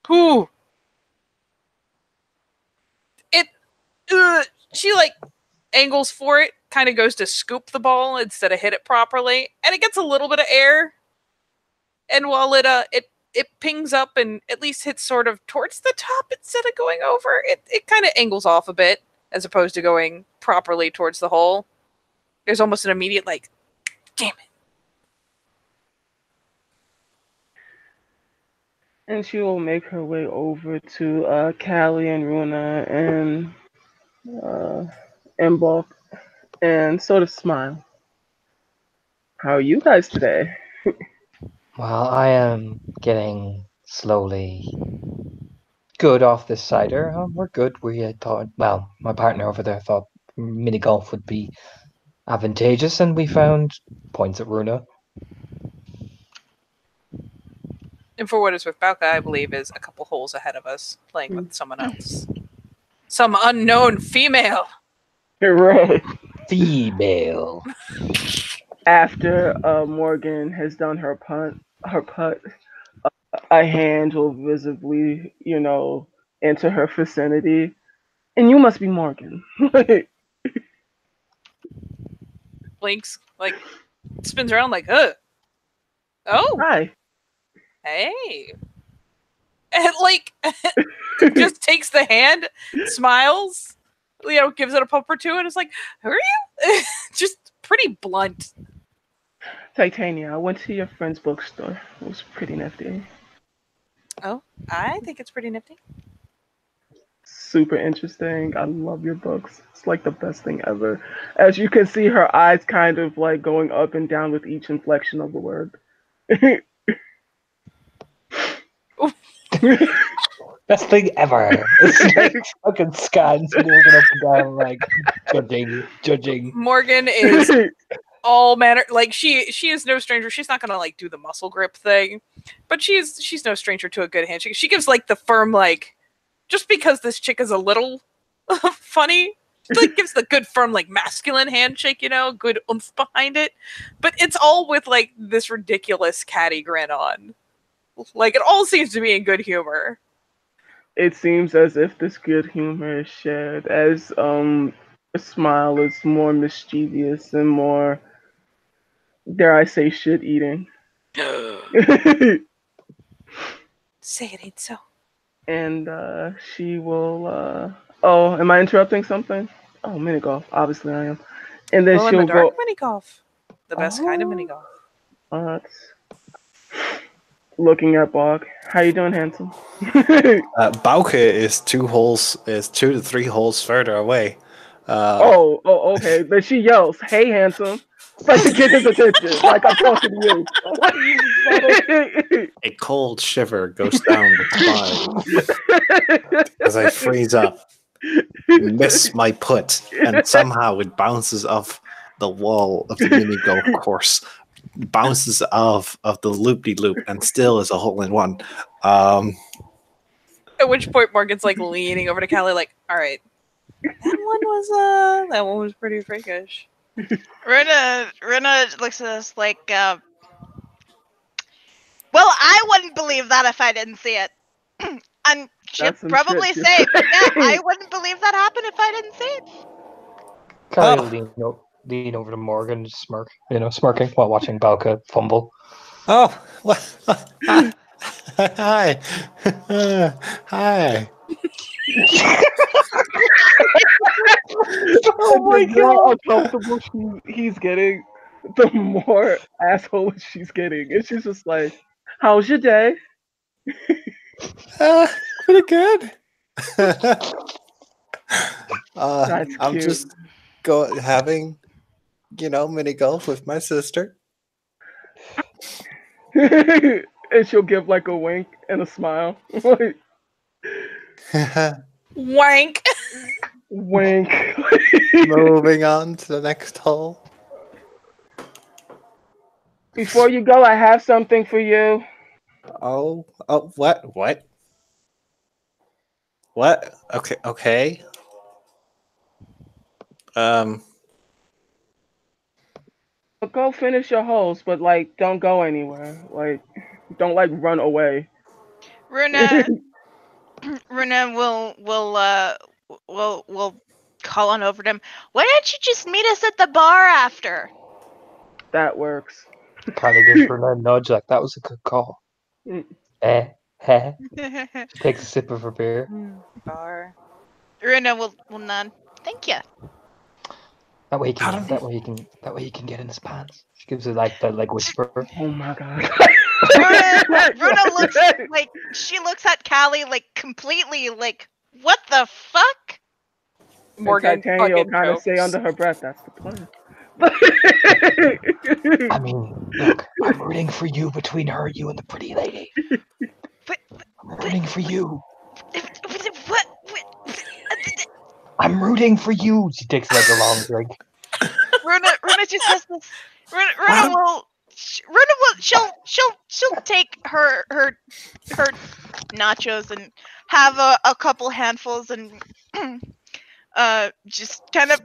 Whew. It. She like angles for it, kind of goes to scoop the ball instead of hit it properly, and it gets a little bit of air. And while it pings up and at least hits sort of towards the top instead of going over, it kind of angles off a bit as opposed to going properly towards the hole. There's almost an immediate like, damn it. And she will make her way over to Callie and Runa and Bulk and sort of smile. How are you guys today? Well, I am getting slowly good off this cider. We're good. We had thought, well, my partner over there thought mini golf would be advantageous, and we found points at Runa. And for what it's worth, Balka, I believe, is a couple holes ahead of us, playing with someone else. Some unknown female. Hooray! Female. After Morgan has done her putt, a hand will visibly, enter her vicinity, and you must be Morgan. Blinks, like, spins around like, oh, Hi. hey. And, like, just takes the hand, smiles, gives it a pump or two, and is like, who are you? Just pretty blunt. Titania, I went to your friend's bookstore. It was pretty nifty. Oh, I think it's pretty nifty. Super interesting. I love your books. It's like the best thing ever. As you can see, her eyes kind of like going up and down with each inflection of the word. Best thing ever. It's like fucking scans Morgan up and down, like judging. Morgan is all manner, like she is no stranger. She's not gonna like do the muscle grip thing, but she's no stranger to a good handshake. She gives like the firm, like, just because this chick is a little funny, she like gives the good firm like masculine handshake, good oomph behind it, but it's all with like this ridiculous catty grin on. Like, it all seems to be in good humor. It seems as if this good humor is shared, as a smile is more mischievous and more, dare I say, shit eating. Say it ain't so. And she will. Oh, am I interrupting something? Oh, mini golf. Obviously, I am. And then Well, in she'll the dark go. mini golf, the best kind of mini golf. Looking at Bog. How you doing, handsome? Bauke is 2 to 3 holes further away. Okay. Then she yells, "Hey, handsome!" Like to get his attention. Like I'm talking to you. A cold shiver goes down the spine as I freeze up, miss my put, and somehow it bounces off the wall of the mini golf course, bounces off of the loop-de-loop, and still is a hole-in-one. At which point Morgan's like leaning over to Callie, like, all right, that one was pretty freakish. Runa looks at us like, well, I wouldn't believe that if I didn't see it. And she'll probably say, yeah, I wouldn't believe that happened if I didn't see it. Callie will lean over to Morgan, smirking while watching Balka fumble. Oh, hi. Hi. The more uncomfortable he's getting, the more asshole she's getting. And she's just like, how's your day? Pretty good. That's I'm cute. just having, mini golf with my sister. And she'll give like a wink and a smile. Wank. Wink. Moving on to the next hole. Before you go, I have something for you. Oh, what? What? Okay. Go finish your holes, but don't go anywhere. Don't run away. Runa Runa will call on over to him. Why don't you just meet us at the bar after? That works. Kylie gives Runa a nudge like that was a good call. Mm. Heh. She takes a sip of her beer. Bar. Runa will nod. Thank you. That way he can. Pardon? That way he can get in his pants. She gives it like that, like whisper. Oh my god. Runa looks like she looks at Callie like completely like what the fuck? Morgan Titania fucking kind of say jokes. under her breath, "That's the plan." I mean, look, I'm rooting for you between her, you, and the pretty lady. But I'm rooting for you. what? I'm rooting for you. She takes like a long drink. Runa just has this. Runa Madam? will. She'll take her nachos and have a couple handfuls and just kind of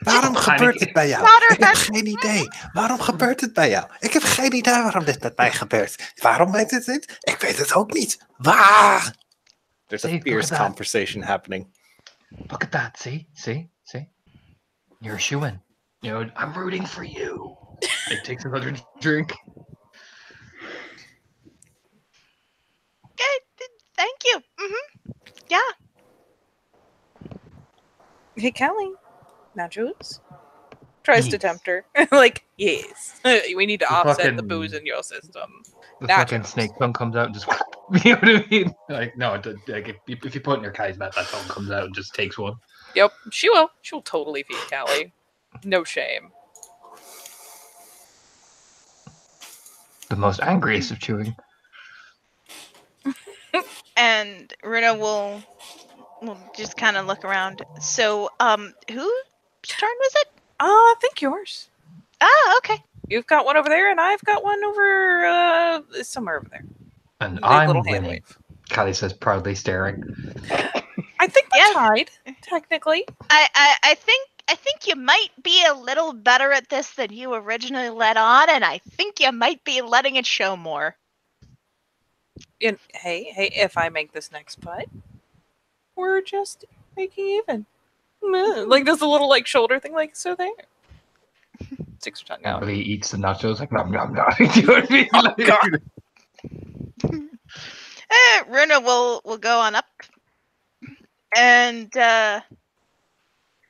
Waarom gebeurt dit bij jou? nod her Ik heb head. geen idee. Waarom gebeurt het bij jou? Ik heb geen idee waarom dit met mij gebeurt. Waarom weet het niet? Ik weet het ook niet. Waar? There's a Hey, look fierce at that. conversation happening. Look at that. See? You're a shoo-in. You know, I'm rooting for you. He takes another drink. Thank you. Yeah. Hey, Callie. Nachos? Tries to Yes. tempt her. Like, yes. We need to The offset the fucking- booze in your system. The Nachos. fucking snake tongue comes out and just, you know what I mean? Like, no, like if you put it in your Kai's mouth, that tongue comes out and just takes one. Yep, she will. She'll totally feed Callie. No shame. The most angriest of chewing. And Runa will just kind of look around. So, whose turn was it? I think yours. Ah, okay. You've got one over there, and I've got one over somewhere over there. And Big I'm little hand winning. wave. Callie says, proudly staring. I think we're Yeah. tied, technically. I think you might be a little better at this than you originally let on, and I think you might be letting it show more. Hey, if I make this next putt, we're just making even. Like, does a little, like, shoulder thing, like, so there. Sticks her tongue out. Emily eats the nachos like nom nom nom. Do you know what I mean? Oh, God. Runa will go on up and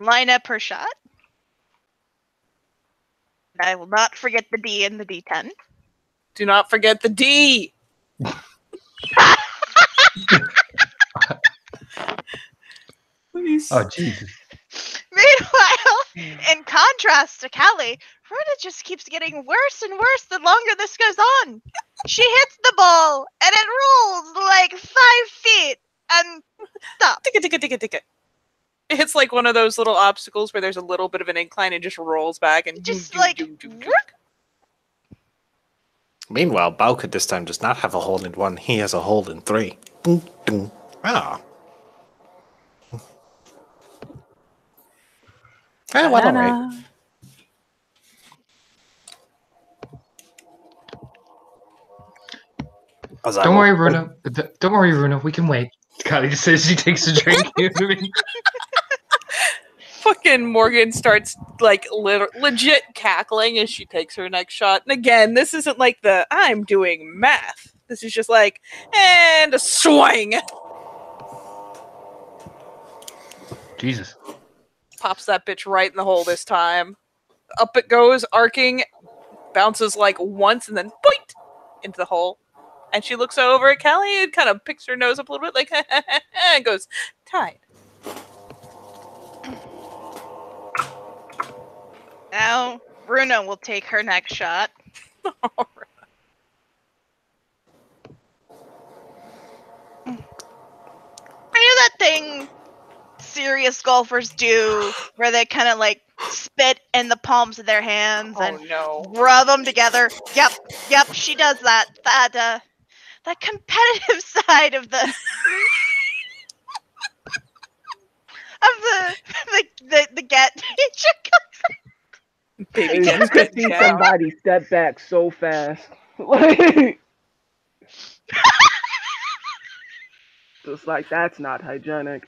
line up her shot. I will not forget the D and the D10. Do not forget the D! Please. Oh Jesus! Meanwhile, in contrast to Callie, Runa just keeps getting worse and worse the longer this goes on. She hits the ball and it rolls like 5 feet and stops. Ticka. It's like one of those little obstacles where there's a little bit of an incline and just rolls back and Just like, Meanwhile, Bauke this time does not have a hole in one. He has a hole in 3. Dun, dun. Ah. Eh, well, all right. As I Don't will- worry, Runa. Don't worry, Runa. We can wait. Callie just says she takes a drink. You know what I mean? Fucking Morgan starts like legit cackling as she takes her next shot. And again, this isn't like the I'm doing math. This is just like, and a swing. Jesus. Pops that bitch right in the hole this time. Up it goes, arcing, bounces like once, and then boink into the hole. And she looks over at Callie and kind of picks her nose up a little bit, like, and goes, tied. Now, Runa will take her next shot. You know that thing serious golfers do where they kind of like spit in the palms of their hands and no. rub them together? Yep, she does that. That competitive side of the the get. Baby Hey, you gets could written see down. somebody step back so fast. Like, Just like that's not hygienic.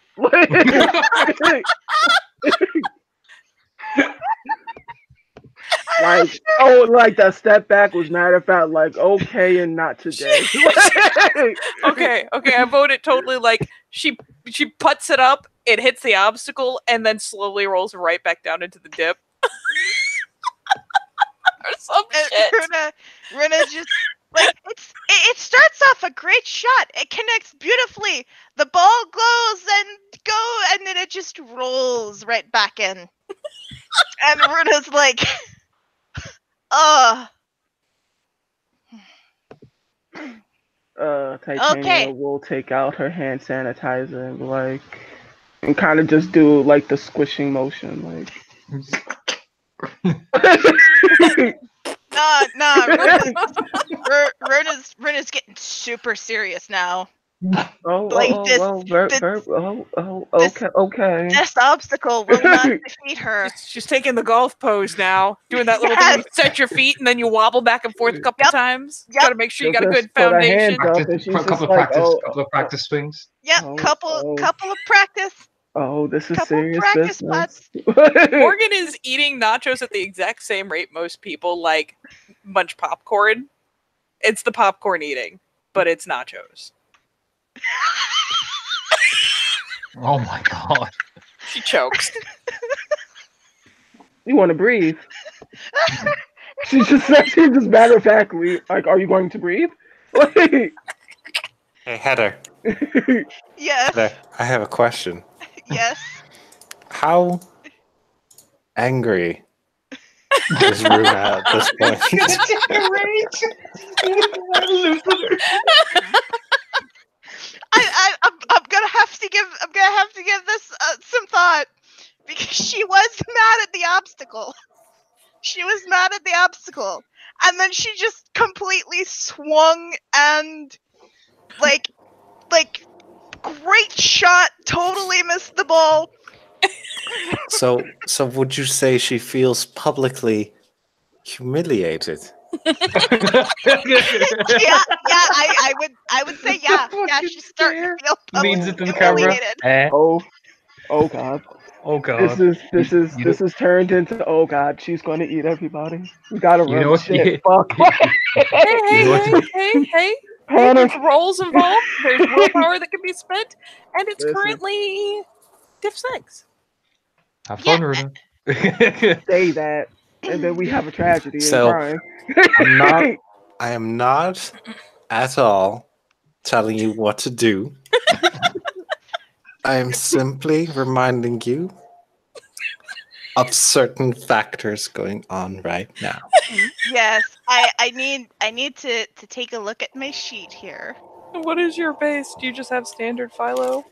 Like, oh, like that step back was matter of fact, like, okay, and not today. Okay, I vote it totally like she puts it up, it hits the obstacle, and then slowly rolls right back down into the dip. Or some shit. Runa just like it starts off a great shot. It connects beautifully. The ball glows and then it just rolls right back in. And Runa's like, Titania Okay. will take out her hand sanitizer and kind of just do like the squishing motion, like. Nah, Runa's getting super serious now. Okay. This obstacle will not defeat her. She's taking the golf pose now, doing that little thing where you set your feet and then you wobble back and forth a couple times. Yep. Got to make sure you got a good Just put her hands foundation. up and she's A couple just of like, practice swings. Yep, couple of practice. Oh, this is Couple serious practice business. Morgan is eating nachos at the exact same rate most people like munch popcorn. It's the popcorn eating, but it's nachos. Oh my god. She chokes. You want to breathe? She just matter of factly, like, are you going to breathe? Hey, Heather. Yes. Heather, I have a question. Yes. How angry is Runa at this point? I'm gonna have to give this some thought because she was mad at the obstacle. And then she just completely swung and like great shot, totally missed the ball. So would you say she feels publicly humiliated? Yeah, I would say yeah. Yeah, she's starting to feel Leans publicly into the camera. humiliated. Oh God. Oh god. This is turned into, oh God, she's going to eat everybody. We gotta You run know what? shit. Fuck. Hey, Panic. there's rolls involved, there's willpower that can be spent, and it's Listen. currently diff 6. Have fun, Runa. Say that, and then we have a tragedy So- and crying. I am not at all telling you what to do. I am simply reminding you of certain factors going on right now. Yes, I need to take a look at my sheet here. What is your base? Do you just have standard Philo?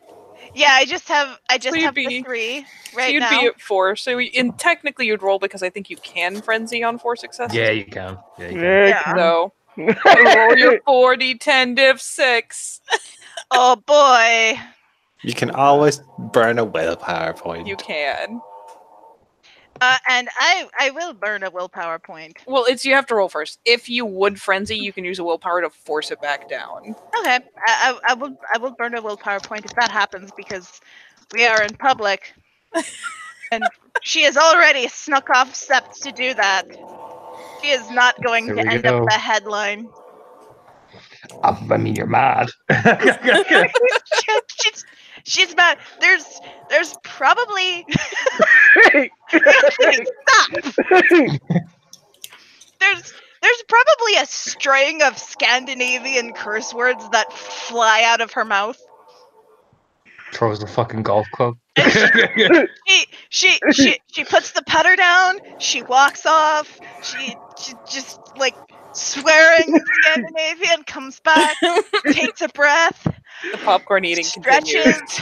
Yeah, I just have you'd the be- 3 So right you'd now. be at 4. So technically you'd roll because I think you can frenzy on 4 successes. Yeah, you can. Yeah, you can. Yeah. So roll your 4d10 diff 6. Oh boy. You can always burn a willpower point. You can. And I will burn a willpower point. Well, you have to roll first. If you would frenzy, you can use a willpower to force it back down. Okay, I will burn a willpower point if that happens because we are in public, and she has already snuck off steps to do that. She is not going There to we end go. up the headline. I mean, you're mad. she's mad. There's probably stop. There's probably a string of Scandinavian curse words that fly out of her mouth. Throws the fucking golf club. She puts the putter down. She walks off. She just like swearing in Scandinavian. Comes back, takes a breath, The popcorn eating stretches. continues.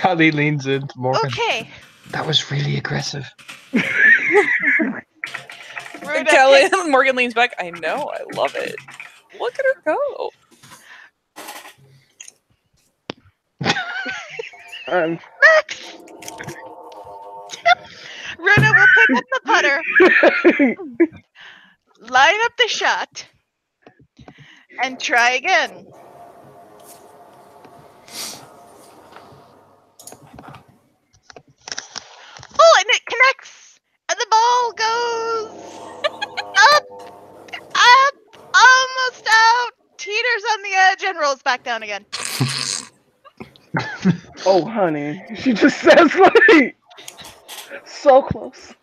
Callie leans into Morgan. Okay, That was really aggressive. Runa, Kelly, Morgan leans back. I know, I love it. Look at her go. Max. Runa will pick up the putter, line up the shot, And try again. Oh, and it connects! And the ball goes up, almost out, teeters on the edge, and rolls back down again. Oh, honey. She just says, like, so close.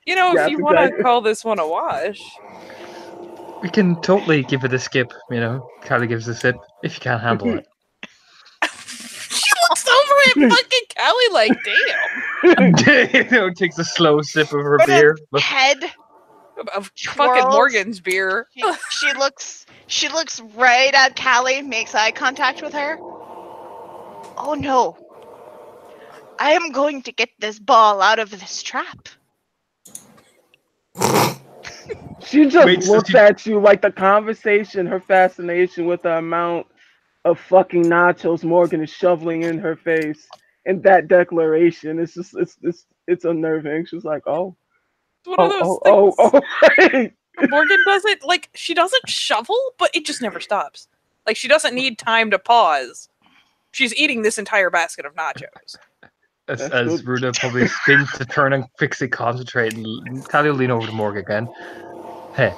You know, if Yes, you want to exactly. call this one a wash. We can totally give it a skip, you know. Callie gives a sip if you can't handle it. She looks over at fucking Callie like, damn. You know, takes a slow sip of her But beer. her head Of fucking twirls. Morgan's beer. She looks right at Callie, makes eye contact with her. Oh no. I am going to get this ball out of this trap. She just Wait, so looks she- at you like the conversation, her fascination with the amount of fucking nachos Morgan is shoveling in her face, and that declaration. It's just it's unnerving. She's like, oh, It's one of those oh, things. right. Morgan doesn't, like, she doesn't shovel, but it just never stops. Like, she doesn't need time to pause. She's eating this entire basket of nachos. as That's good. Ruda probably spins to turn and fixally concentrate, and Callie will lean over to Morgan again. Hey.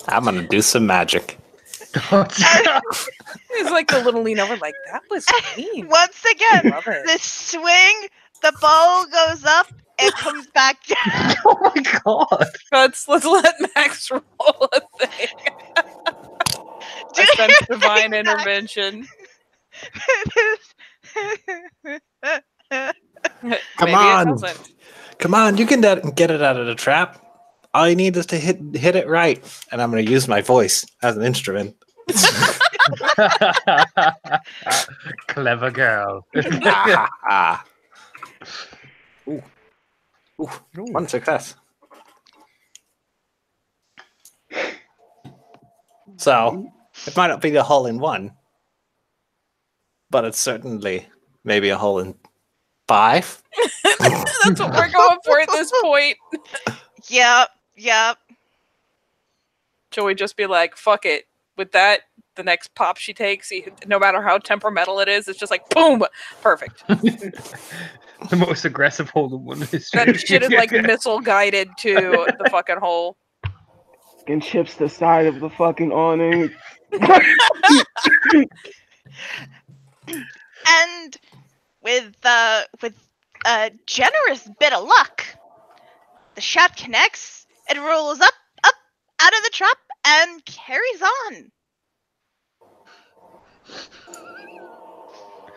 I'm gonna do some magic. It's like the little lean over, like, that was mean. Once again, Love it. the swing, the ball goes up, it comes back down. Oh my god! Let's let Max roll a thing. I sense divine intervention. Come Maybe on. It doesn't. Come on, you can get it out of the trap. All you need is to hit it right, and I'm gonna use my voice as an instrument. Clever girl. Ah, ah. Ooh. Ooh, one success. So, it might not be a hole in one, but it's certainly maybe a hole in 5. That's what we're going for at this point. Yep. Shall we just be like, fuck it? With that, the next pop she takes, no matter how temperamental it is, it's just like, boom! Perfect. The most aggressive hole in one history. That shit is like missile guided to the fucking hole. And chips the side of the fucking awning. And with a generous bit of luck, the shot connects, it rolls up, out of the trap, and carries on.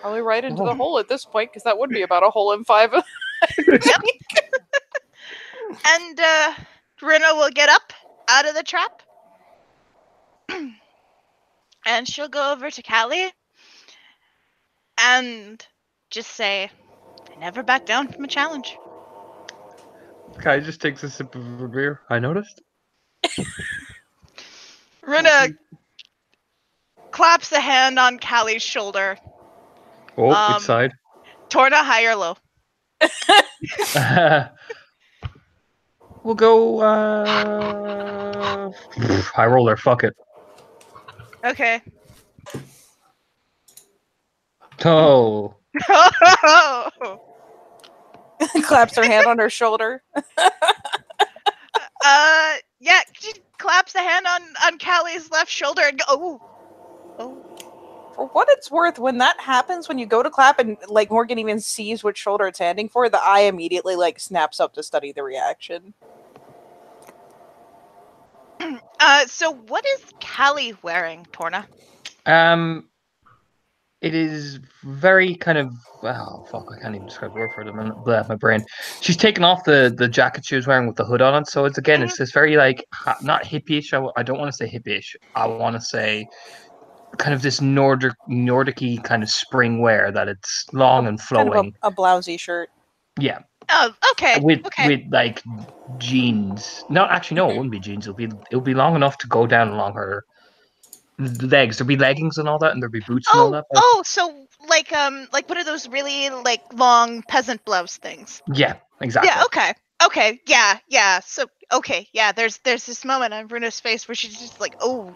Probably right into the hole at this point, because that would be about a hole in 5. And Rina will get up out of the trap. And she'll go over to Callie and just say, I never back down from a challenge. Kai just takes a sip of her beer. I noticed. Rina claps a hand on Callie's shoulder. Oh, which side? Torna, high or low? We'll go high roller, fuck it. Okay. Oh. Claps her hand on her shoulder. Yeah, she claps a hand on Callie's left shoulder and go, oh. For what it's worth, when that happens, when you go to clap and like Morgan even sees which shoulder it's handing for, the eye immediately like snaps up to study the reaction. So what is Callie wearing, Torna? It is very kind of, oh fuck, I can't even describe the word for it. My brain. She's taken off the jacket she was wearing with the hood on it. So it's again, it's this very like not hippie-ish. I don't want to say hippie-ish. I want to say kind of this Nordic-y kind of spring wear that it's long and flowing. Kind of a blousey shirt. Yeah. Oh, okay. With like jeans. No, actually, no, it wouldn't be jeans. It'll be long enough to go down along her legs. There'll be leggings and all that, and there'll be boots and all that. So like what are those really like long peasant blouse things? Yeah, exactly. Yeah, okay. Okay, yeah. So okay, yeah. There's this moment on Bruno's face where she's just like, oh,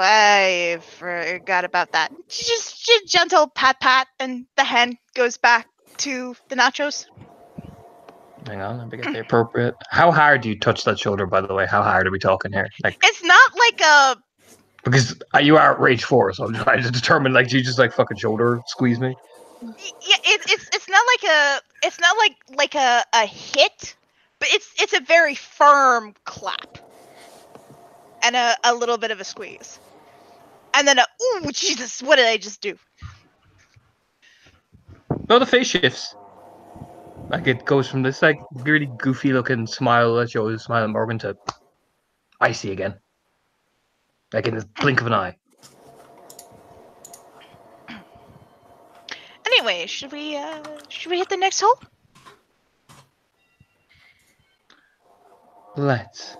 I forgot about that. She just gentle pat, and the hand goes back to the nachos. Hang on, let me get the appropriate. How hard do you touch that shoulder, by the way? How hard are we talking here? Like, It's not like a because you are at rage 4, so I'm trying to determine, like, do you just, like, fucking shoulder squeeze me? yeah. It's not like a hit, but it's a very firm clap and a little bit of a squeeze, and then ooh, Jesus, what did I just do? No, the face shifts. Like, it goes from this, like, really goofy-looking smile that you always smile at Morgan to icy again. Like, in the blink of an eye. Anyway, should we hit the next hole? Let's.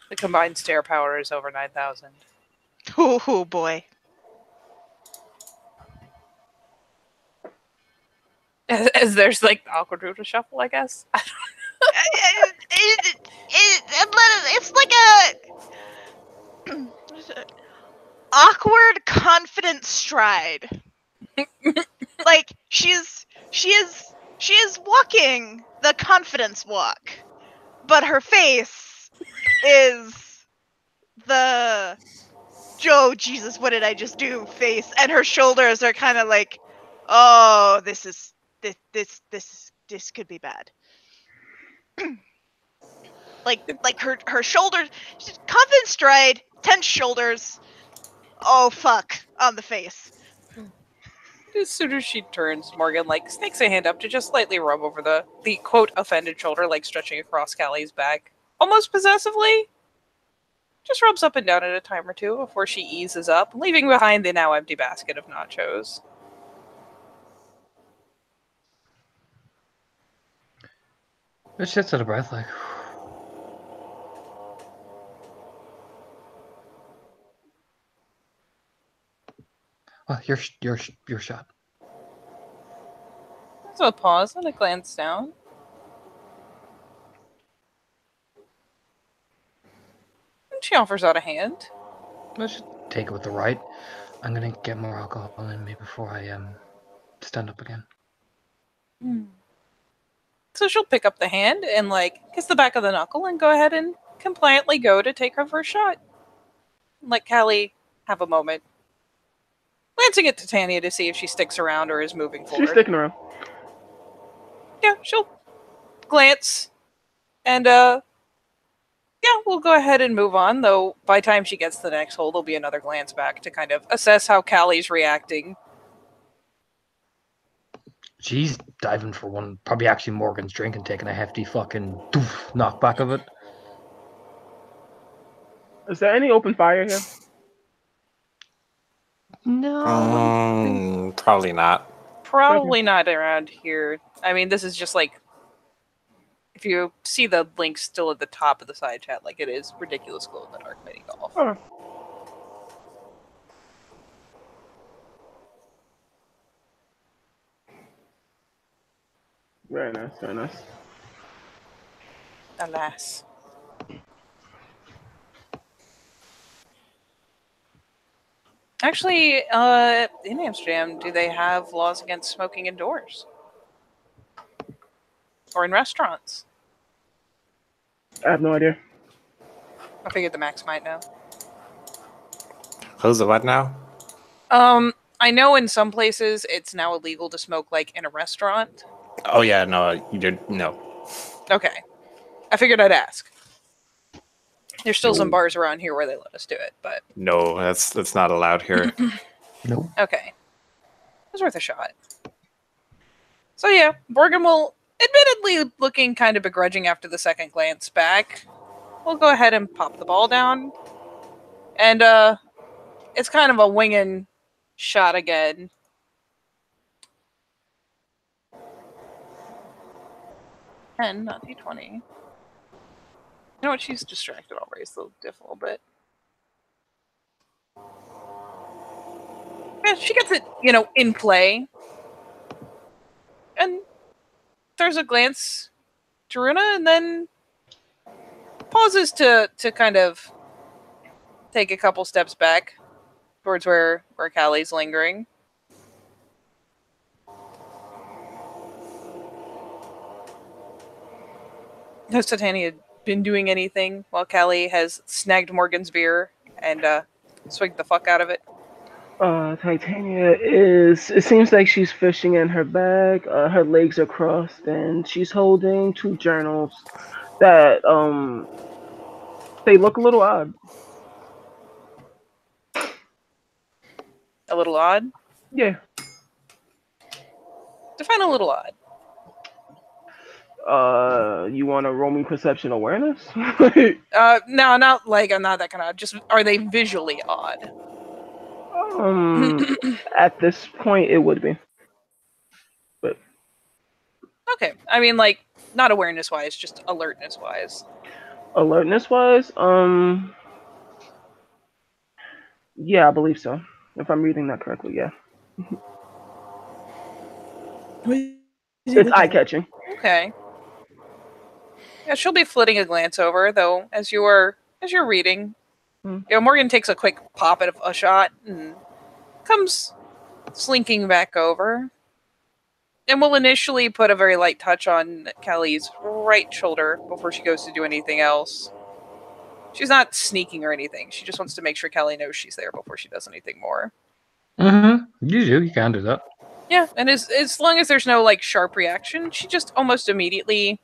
The combined stare power is over 9,000. Oh boy. As there's like the awkward root shuffle, I guess. It's like a awkward, confident stride. Like she is walking the confidence walk, but her face is the oh Jesus, what did I just do? Face, and her shoulders are kind of like, oh, this could be bad. like her shoulders, confident stride, tense shoulders. Oh fuck, on the face. As soon as she turns, Morgan like sneaks a hand up to just slightly rub over the quote offended shoulder, like stretching across Callie's back, almost possessively. Just rubs up and down at a time or two before she eases up, leaving behind the now empty basket of nachos. It shits out of breath, like. Oh, your shot. So a pause and a glance down. And she offers out a hand. Let's just take it with the right. I'm gonna get more alcohol in me before I stand up again. So she'll pick up the hand and like kiss the back of the knuckle and go ahead and compliantly go to take her first shot. Let Callie have a moment. Glancing at Titania to see if she sticks around or is moving forward. She's sticking around. Yeah, she'll glance and yeah, we'll go ahead and move on, though by the time she gets to the next hole, there'll be another glance back to kind of assess how Callie's reacting. She's diving for one, probably actually Morgan's drink and taking a hefty fucking knockback of it. Is there any open fire here? No. Probably not. Probably not around here. I mean, this is just like, if you see the link still at the top of the side chat, like it is ridiculous glow in the dark mini golf. Oh. Very nice, very nice. Alas. Actually, in Amsterdam, do they have laws against smoking indoors? Or in restaurants? I have no idea. I figured the Max might know. Who's the what now? I know in some places it's now illegal to smoke like in a restaurant. Oh yeah, no, you did no. Okay. I figured I'd ask. There's still some bars around here where they let us do it, but No, that's not allowed here. Nope. okay. It was worth a shot. So yeah, Morgan will, admittedly looking kind of begrudging after the second glance back, we'll go ahead and pop the ball down. And it's kind of a winging shot again. And not D20. You know what? She's distracted. I'll raise the diff a little bit. Yeah, she gets it, in play. And there's a glance to Runa, and then pauses to kind of take a couple steps back towards where Callie's lingering. Has Titania been doing anything while Callie has snagged Morgan's beer and swigged the fuck out of it? Titania is. It seems like she's fishing in her bag. Her legs are crossed, and she's holding two journals that they look a little odd. A little odd? Yeah. Define a little odd. You want a roaming perception awareness? No, not like I'm not that kind of. Just are they visually odd? At this point, it would be. But Okay, I mean, like not awareness wise, just alertness wise. alertness wise, yeah, I believe so. If I'm reading that correctly, yeah. It's eye catching. Okay. Yeah, she'll be flitting a glance over though as you're reading. Morgan takes a quick pop at a shot and comes slinking back over. And will initially put a very light touch on Callie's right shoulder before she goes to do anything else. She's not sneaking or anything. She just wants to make sure Callie knows she's there before she does anything more. Mm-hmm. You can do that. Yeah, and as long as there's no sharp reaction, she just almost immediately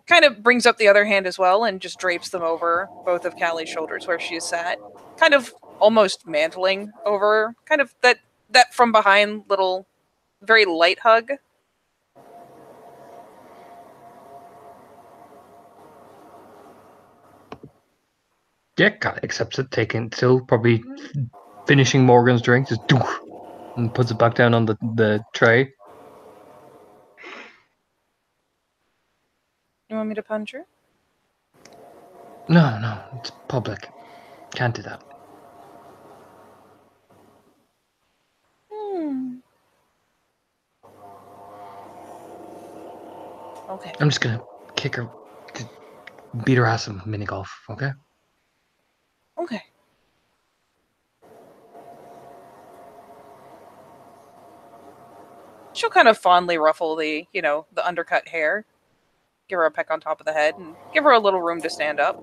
kind of brings up the other hand as well and just drapes them over both of Callie's shoulders where she is sat, kind of almost mantling over, kind of that from behind little, very light hug. Yeah, Callie accepts it, still probably finishing Morgan's drink, just and puts it back down on the tray. You want me to punch her? No, it's public. Can't do that. Okay. I'm just gonna kick her, beat her ass in mini golf, okay? Okay. She'll kind of fondly ruffle the undercut hair, give her a peck on top of the head, and give her a little room to stand up.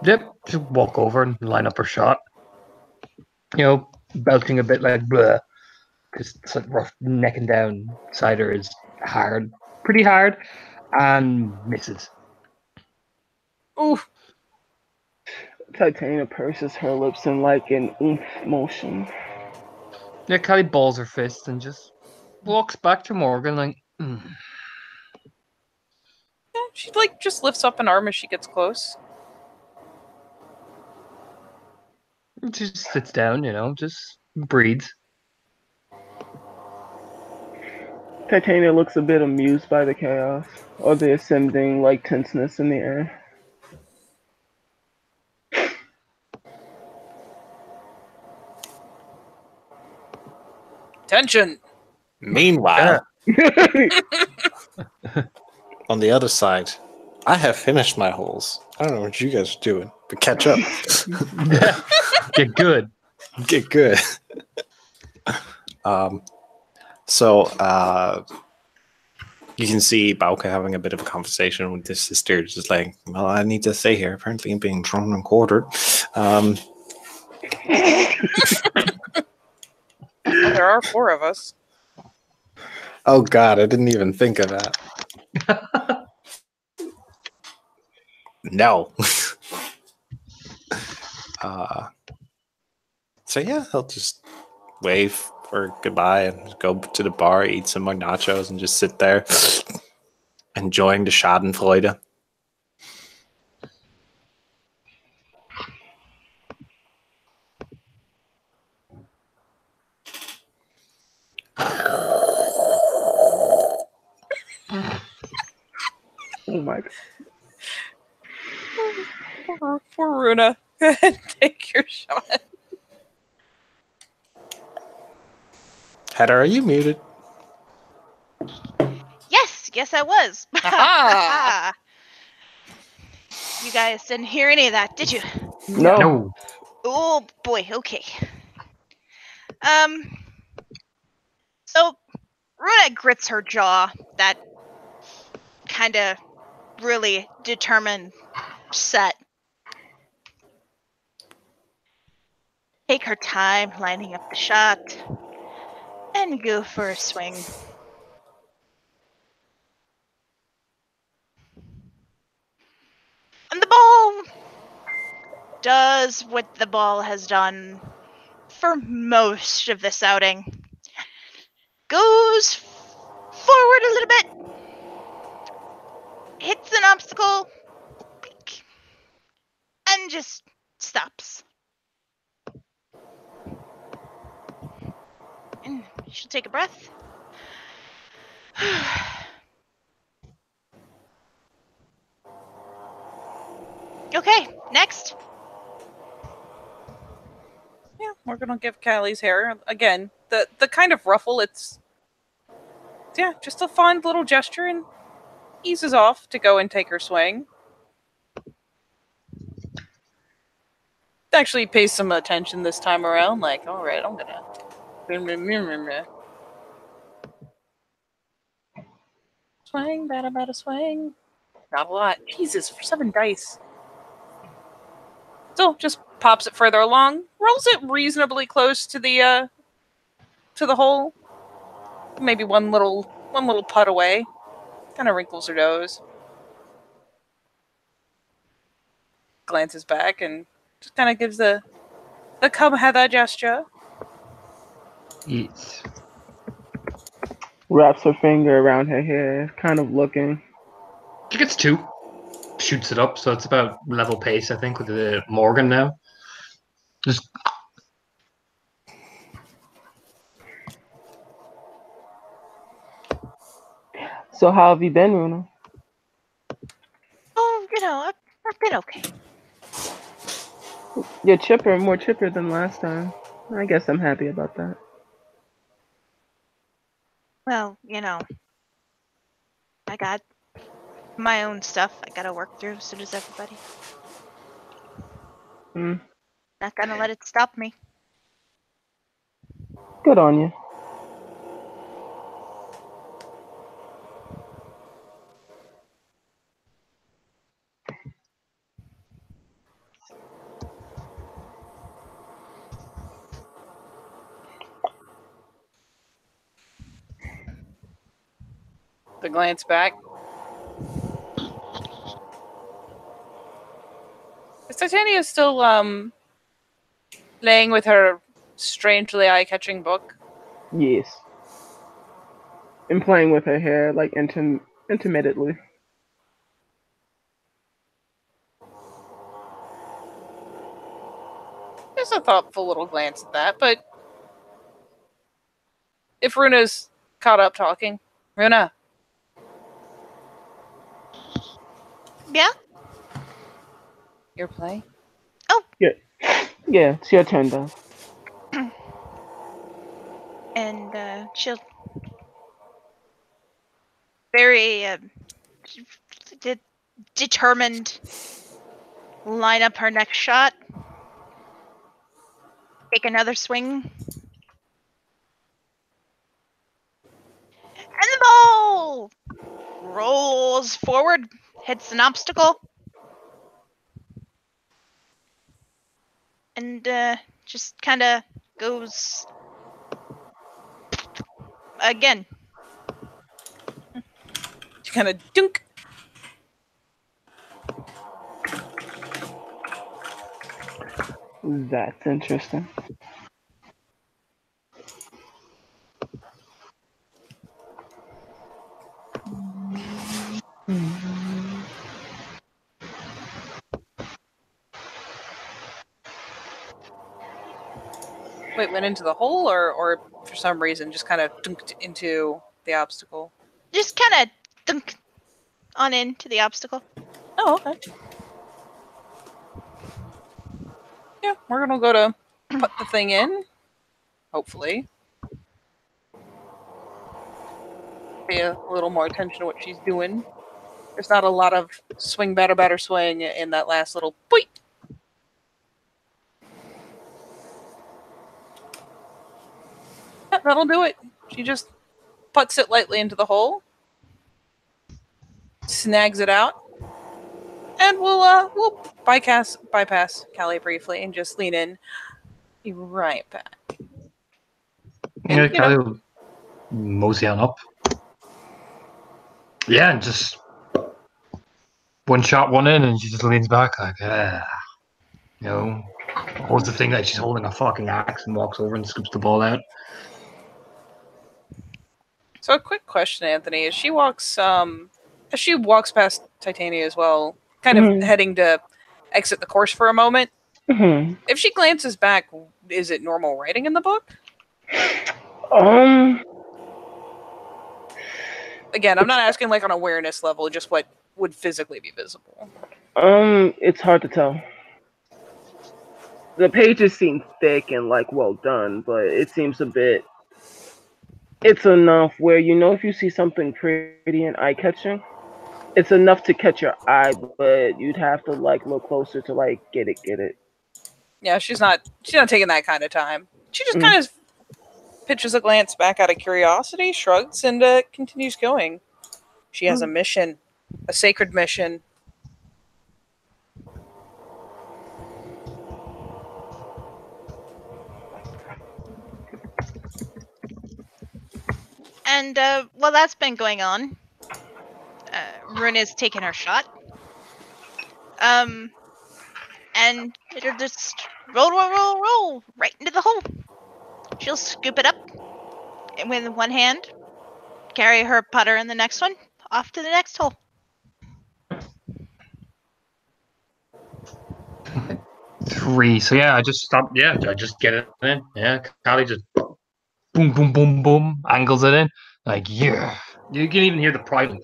Yep, just walk over and line up her shot. Belching a bit like bleh, because rough necking down cider is hard, pretty hard, and misses. Ooh. Titania purses her lips in like an oomph motion. Yeah, Callie balls her fist and just walks back to Morgan like, Yeah, she just lifts up an arm as she gets close. She just sits down, just breathes. Titania looks a bit amused by the chaos, or the ascending tenseness in the air. Tension. Meanwhile, on the other side, I have finished my holes. I don't know what you guys are doing, but catch up. Get good. Get good. So you can see Bauke having a bit of a conversation with his sister, just like, well, I need to stay here. Apparently I'm being drawn and quartered. Well, there are 4 of us. Oh God, I didn't even think of that. No. So yeah, he'll just wave for goodbye and go to the bar, eat some more nachos, and just sit there enjoying the Schadenfreude. Oh my god. Poor Runa. Go ahead and take your shot. Heather, are you muted? Yes, I was. Aha! You guys didn't hear any of that, did you? No. No. Oh boy, okay. So Runa grits her jaw, that kind of really determined set. Take her time lining up the shot and go for a swing. And the ball does what the ball has done for most of this outing. Goes forward a little bit, hits an obstacle, and just stops. And she'll take a breath. Okay, next. Yeah, we're gonna give Callie's hair again the kind of ruffle. It's just a fun little gesture and eases off to go and take her swing. Actually pays some attention this time around. Like, all right, I'm gonna swing, bada swing. Not a lot. Jesus, for 7 dice. Still, just pops it further along. Rolls it reasonably close to the hole. Maybe one little putt away. Kind of wrinkles her nose. Glances back and just kind of gives the come hither gesture. Yes. Wraps her finger around her hair, kind of looking. She gets 2. Shoots it up, so it's about level pace, I think, with the Morgan now. Just So how have you been, Runa? Oh, I've been okay. You're chipper, more chipper than last time. I guess I'm happy about that. Well, I got my own stuff I gotta work through, so does everybody. Not gonna let it stop me. Good on you. The glance back. Is Titania still laying with her strangely eye-catching book? Yes. And playing with her hair, like intermittently. Just a thoughtful little glance at that, but if Runa's caught up talking, Runa. Yeah? Your play? Yeah, it's your turn, though. And she'll very determined line up her next shot. Take another swing. And the ball rolls forward, hits an obstacle. And just kind of goes again. You kind of dunk. That's interesting. Wait, went into the hole or for some reason just kind of dunked into the obstacle? Just kind of dunk on into the obstacle. Oh, okay. Yeah, we're gonna go to put the thing in. Hopefully. pay a little more attention to what she's doing. There's not a lot of swing, batter, swing in that last little boink. Yeah, that'll do it. She just puts it lightly into the hole, snags it out, and we'll bypass Callie briefly and just lean in. Be right back. Yeah, And, Callie will mosey on up. Yeah, and just one shot, one in, and she just leans back like, you know, holds the thing like she's holding a fucking axe and walks over and scoops the ball out. So a quick question, Anthony. As she walks past Titania as well, kind of heading to exit the course for a moment, if she glances back, is it normal writing in the book? Again, I'm not asking like on awareness level, just what would physically be visible. It's hard to tell. The pages seem thick and like well done, but it seems a bit. It's enough where if you see something pretty and eye catching, it's enough to catch your eye, but you'd have to like look closer to like get it. Yeah, she's not taking that kind of time. She just kind of pitches a glance back out of curiosity, shrugs, and continues going. She has a mission, a sacred mission. And while that's been going on, Runa's taken her shot. And it'll just roll right into the hole. She'll scoop it up with one hand, carry her putter in the next one, off to the next hole. 3. So yeah, I just stop. Yeah, I just get it in. Yeah, Callie just boom, boom, boom, boom, angles it in. Like, yeah. You can even hear the pride.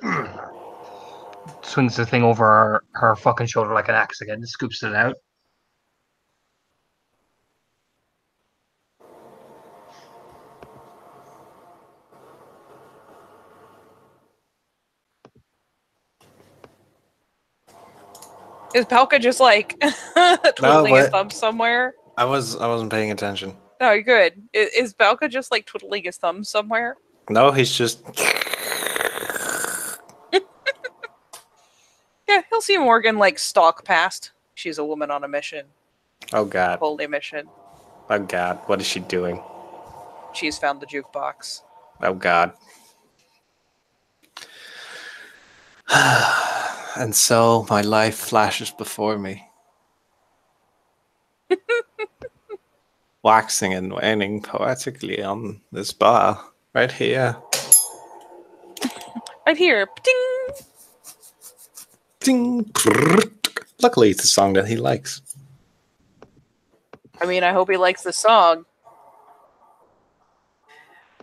Swings the thing over her fucking shoulder like an axe again, scoops it out. Is Palka just like twiddling his thumb somewhere? I wasn't paying attention. No, you're good. Is Balka just like twiddling his thumb somewhere? No, he's just. Yeah, he'll see Morgan like stalk past. She's a woman on a mission. Oh God. Holy mission. Oh God. What is she doing? She's found the jukebox. Oh God. And so my life flashes before me. Waxing and waning poetically on this bar. Right here. Right here. Ding! Ding. Luckily, it's a song that he likes. I mean, I hope he likes the song.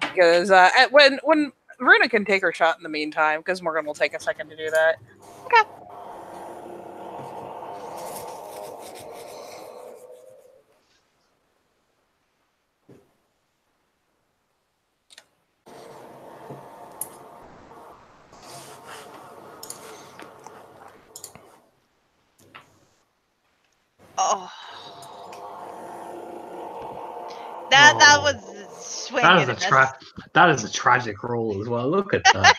Because when Runa can take her shot in the meantime, because Morgan will take a second to do that. Okay. Oh. That was swinging. That is a tragic roll as well. Look at that.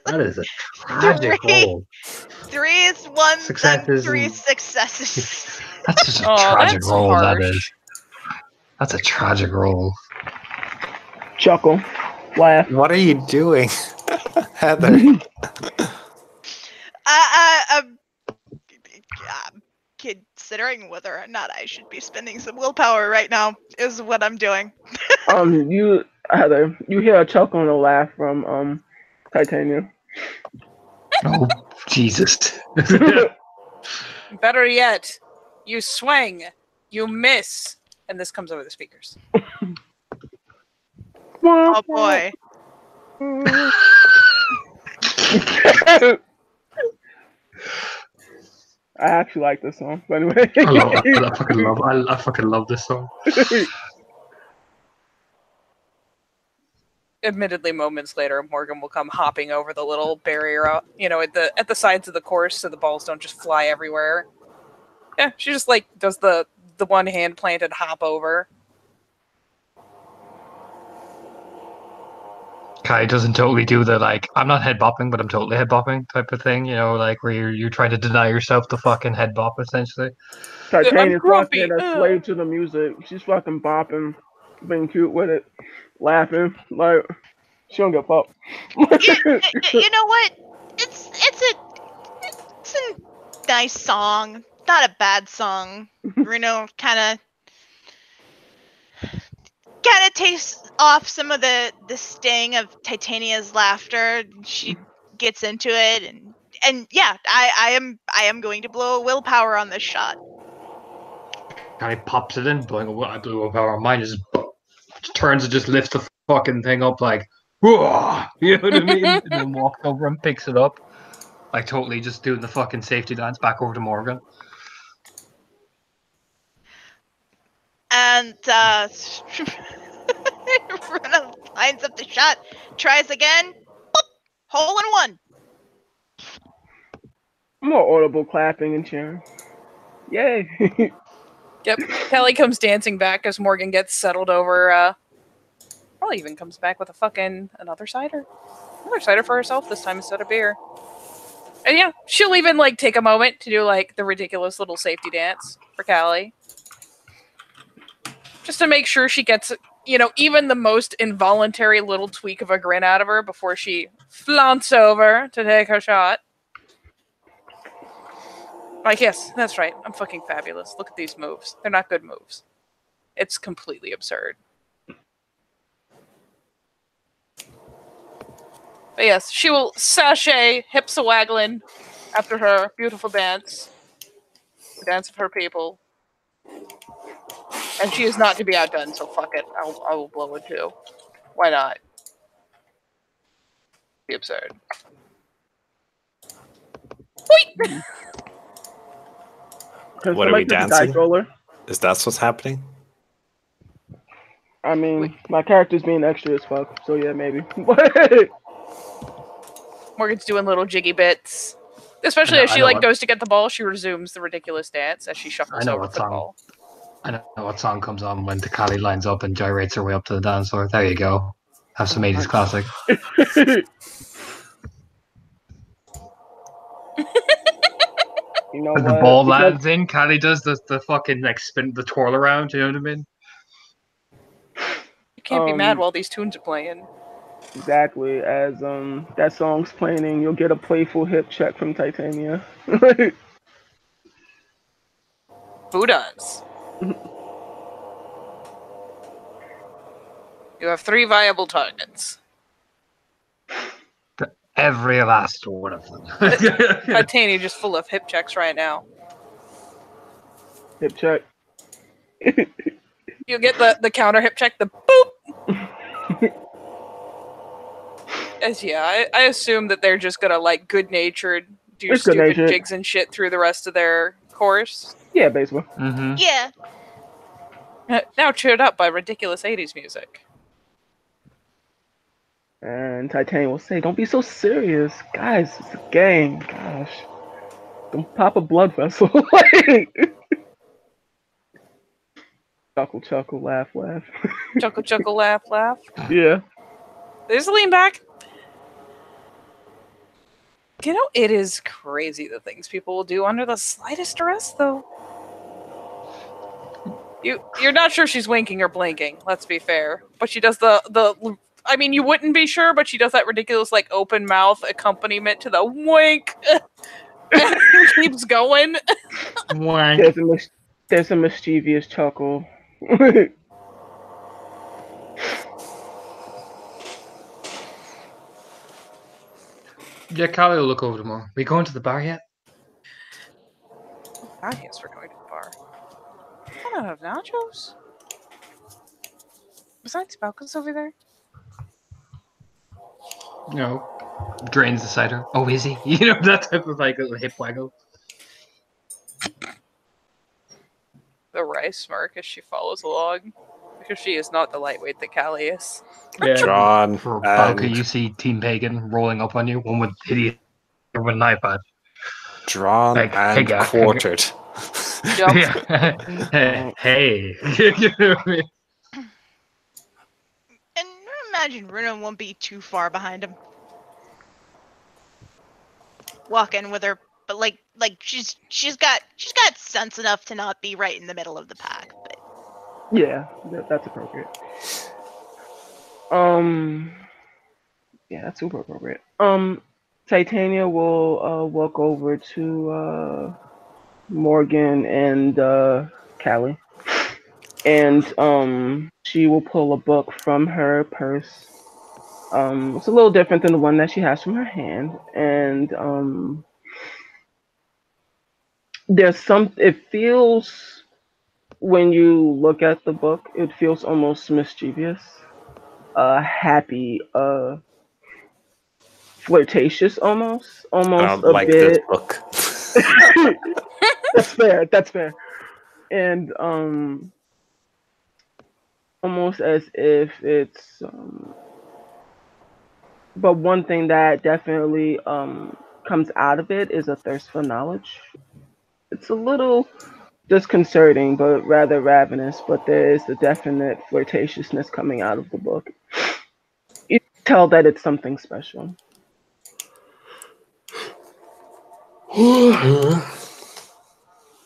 That is a tragic roll. 3 is 1, Successes 3 and- successes. That's just a tragic that's roll. That harsh. is. That's a tragic roll. Chuckle, laugh. What are you doing, Heather? I'm considering whether or not I should be spending some willpower right now is what I'm doing. Heather, you hear a chuckle and a laugh from Titania. Oh, Jesus. Better yet, you swing, you miss, and this comes over the speakers. Oh boy. I actually like this song, by the way. I fucking love this song. admittedly, moments later, Morgan will come hopping over the little barrier, at the sides of the course, so the balls don't just fly everywhere. Yeah, she just like does the one hand planted hop over. Kai doesn't totally do the like I'm not head bopping, but I'm totally head bopping type of thing, like where you're trying to deny yourself the fucking head bop essentially. I'm Titania's grumpy. fucking a slave to the music. She's fucking bopping, being cute with it, laughing. Like, she don't give a fuck. You know what? It's a nice song, not a bad song. Kind of takes off some of the sting of Titania's laughter. She gets into it, and yeah, I am going to blow a willpower on this shot. Kai pops it in, I blew a power. Mine just turns and just lifts the fucking thing up like, whoa, you know what I mean? And then walks over and picks it up, like totally just doing the fucking safety dance back over to Morgan. And Runa lines up the shot, tries again, boop, hole in one. More audible clapping and cheering. Yay! Yep. Kelly comes dancing back as Morgan gets settled over. Probably even comes back with another cider for herself this time instead of beer. And yeah, she'll even like take a moment to do like the ridiculous little safety dance for Callie. Just to make sure she gets, even the most involuntary little tweak of a grin out of her before she flaunts over to take her shot. Like, yes, that's right. I'm fucking fabulous. Look at these moves. They're not good moves. It's completely absurd. But yes, she will sashay, hips a waggling after her beautiful dance. The dance of her people. And she is not to be outdone, so fuck it. I will blow it too. Why not? Be absurd. Wait! What are we dancing? Is that what's happening? I mean, my character's being extra as fuck, so yeah, maybe. Morgan's doing little jiggy bits. Especially as she goes to get the ball, she resumes the ridiculous dance as she shuffles over for the ball. I know what song comes on when Takali lines up and gyrates her way up to the dance floor. There you go. Have some 80s classic. You know when the ball lands in, Callie does the fucking like spin, the twirl around, you know what I mean? You can't be mad while these tunes are playing. Exactly. As that song's playing, you'll get a playful hip check from Titania. Who does? You have 3 viable targets. Every last one of them. Titania just full of hip checks right now. Hip check. You get the counter hip check, the boop. As I assume that they're just gonna like good-natured do stupid jigs and shit through the rest of their course. Yeah, basically. Mm-hmm. Yeah. Now cheered up by ridiculous 80s music. And Titania will say, "Don't be so serious, guys. It's a game. Gosh, don't pop a blood vessel." Chuckle, chuckle, laugh, laugh. Chuckle, chuckle, laugh, laugh. Yeah. There's a lean back. It is crazy the things people will do under the slightest duress, though. You're not sure she's winking or blinking, let's be fair. But she does I mean, you wouldn't be sure, but she does that ridiculous, like, open mouth accompaniment to the wink. And keeps going. There's a mischievous chuckle. Yeah, Callie will look over tomorrow. Are we going to the bar yet? God, yes, we're going to the bar. I don't have nachos. Besides Balka's over there. Drains the cider. Oh, is he? That type of like little hip waggle. The Rice smirk as she follows along. because she is not the lightweight that Callie is. Yeah. Drawn For Balka, and you see Team Pagan rolling up on you, one with hideous, with an iPad. drawn Like, hey, and guy. quartered. Jump. Yeah. Hey. You know what I mean? And imagine Runa won't be too far behind him. Walking with her, but like she's got sense enough to not be right in the middle of the pack. But Yeah, that's appropriate. Yeah, that's super appropriate. Titania will walk over to Morgan and Callie, and she will pull a book from her purse. It's a little different than the one that she has from her hand, and there's some. It feels when you look at the book, it feels almost mischievous, happy, flirtatious, almost I don't a like this bit. book. That's fair. That's fair. And almost as if it's but one thing that definitely comes out of it is a thirst for knowledge. It's a little disconcerting but rather ravenous, but there is a definite flirtatiousness coming out of the book. You tell that it's something special.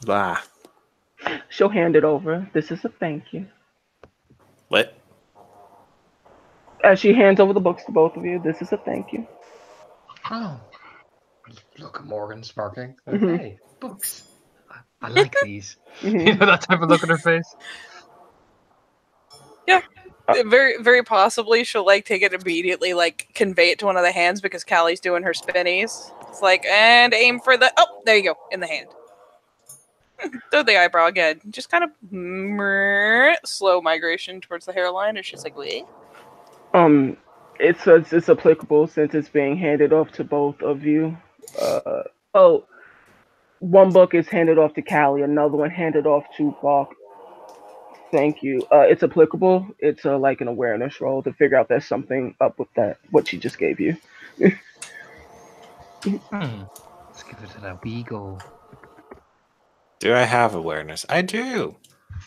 Ah, She'll hand it over. This is a thank you. what? As she hands over the books to both of you, this is a thank you. Oh. Look at Morgan smirking. Like, Mhm. hey, books. I like these. Mhm. You know that type of look on her face? Very, very possibly she'll like take it immediately, like convey it to one of the hands because Callie's doing her spinnies. It's like, and aim for the. Oh, there you go, in the hand. Throw the eyebrow again. Just kind of slow migration towards the hairline. And she's like, wait. Um, it's applicable since it's being handed off to both of you. Oh, one book is handed off to Callie, another one handed off to Balk. Thank you. It's applicable. It's like an awareness roll to figure out there's something up with that what she just gave you. Let's give it a wee go. Do I have awareness? I do.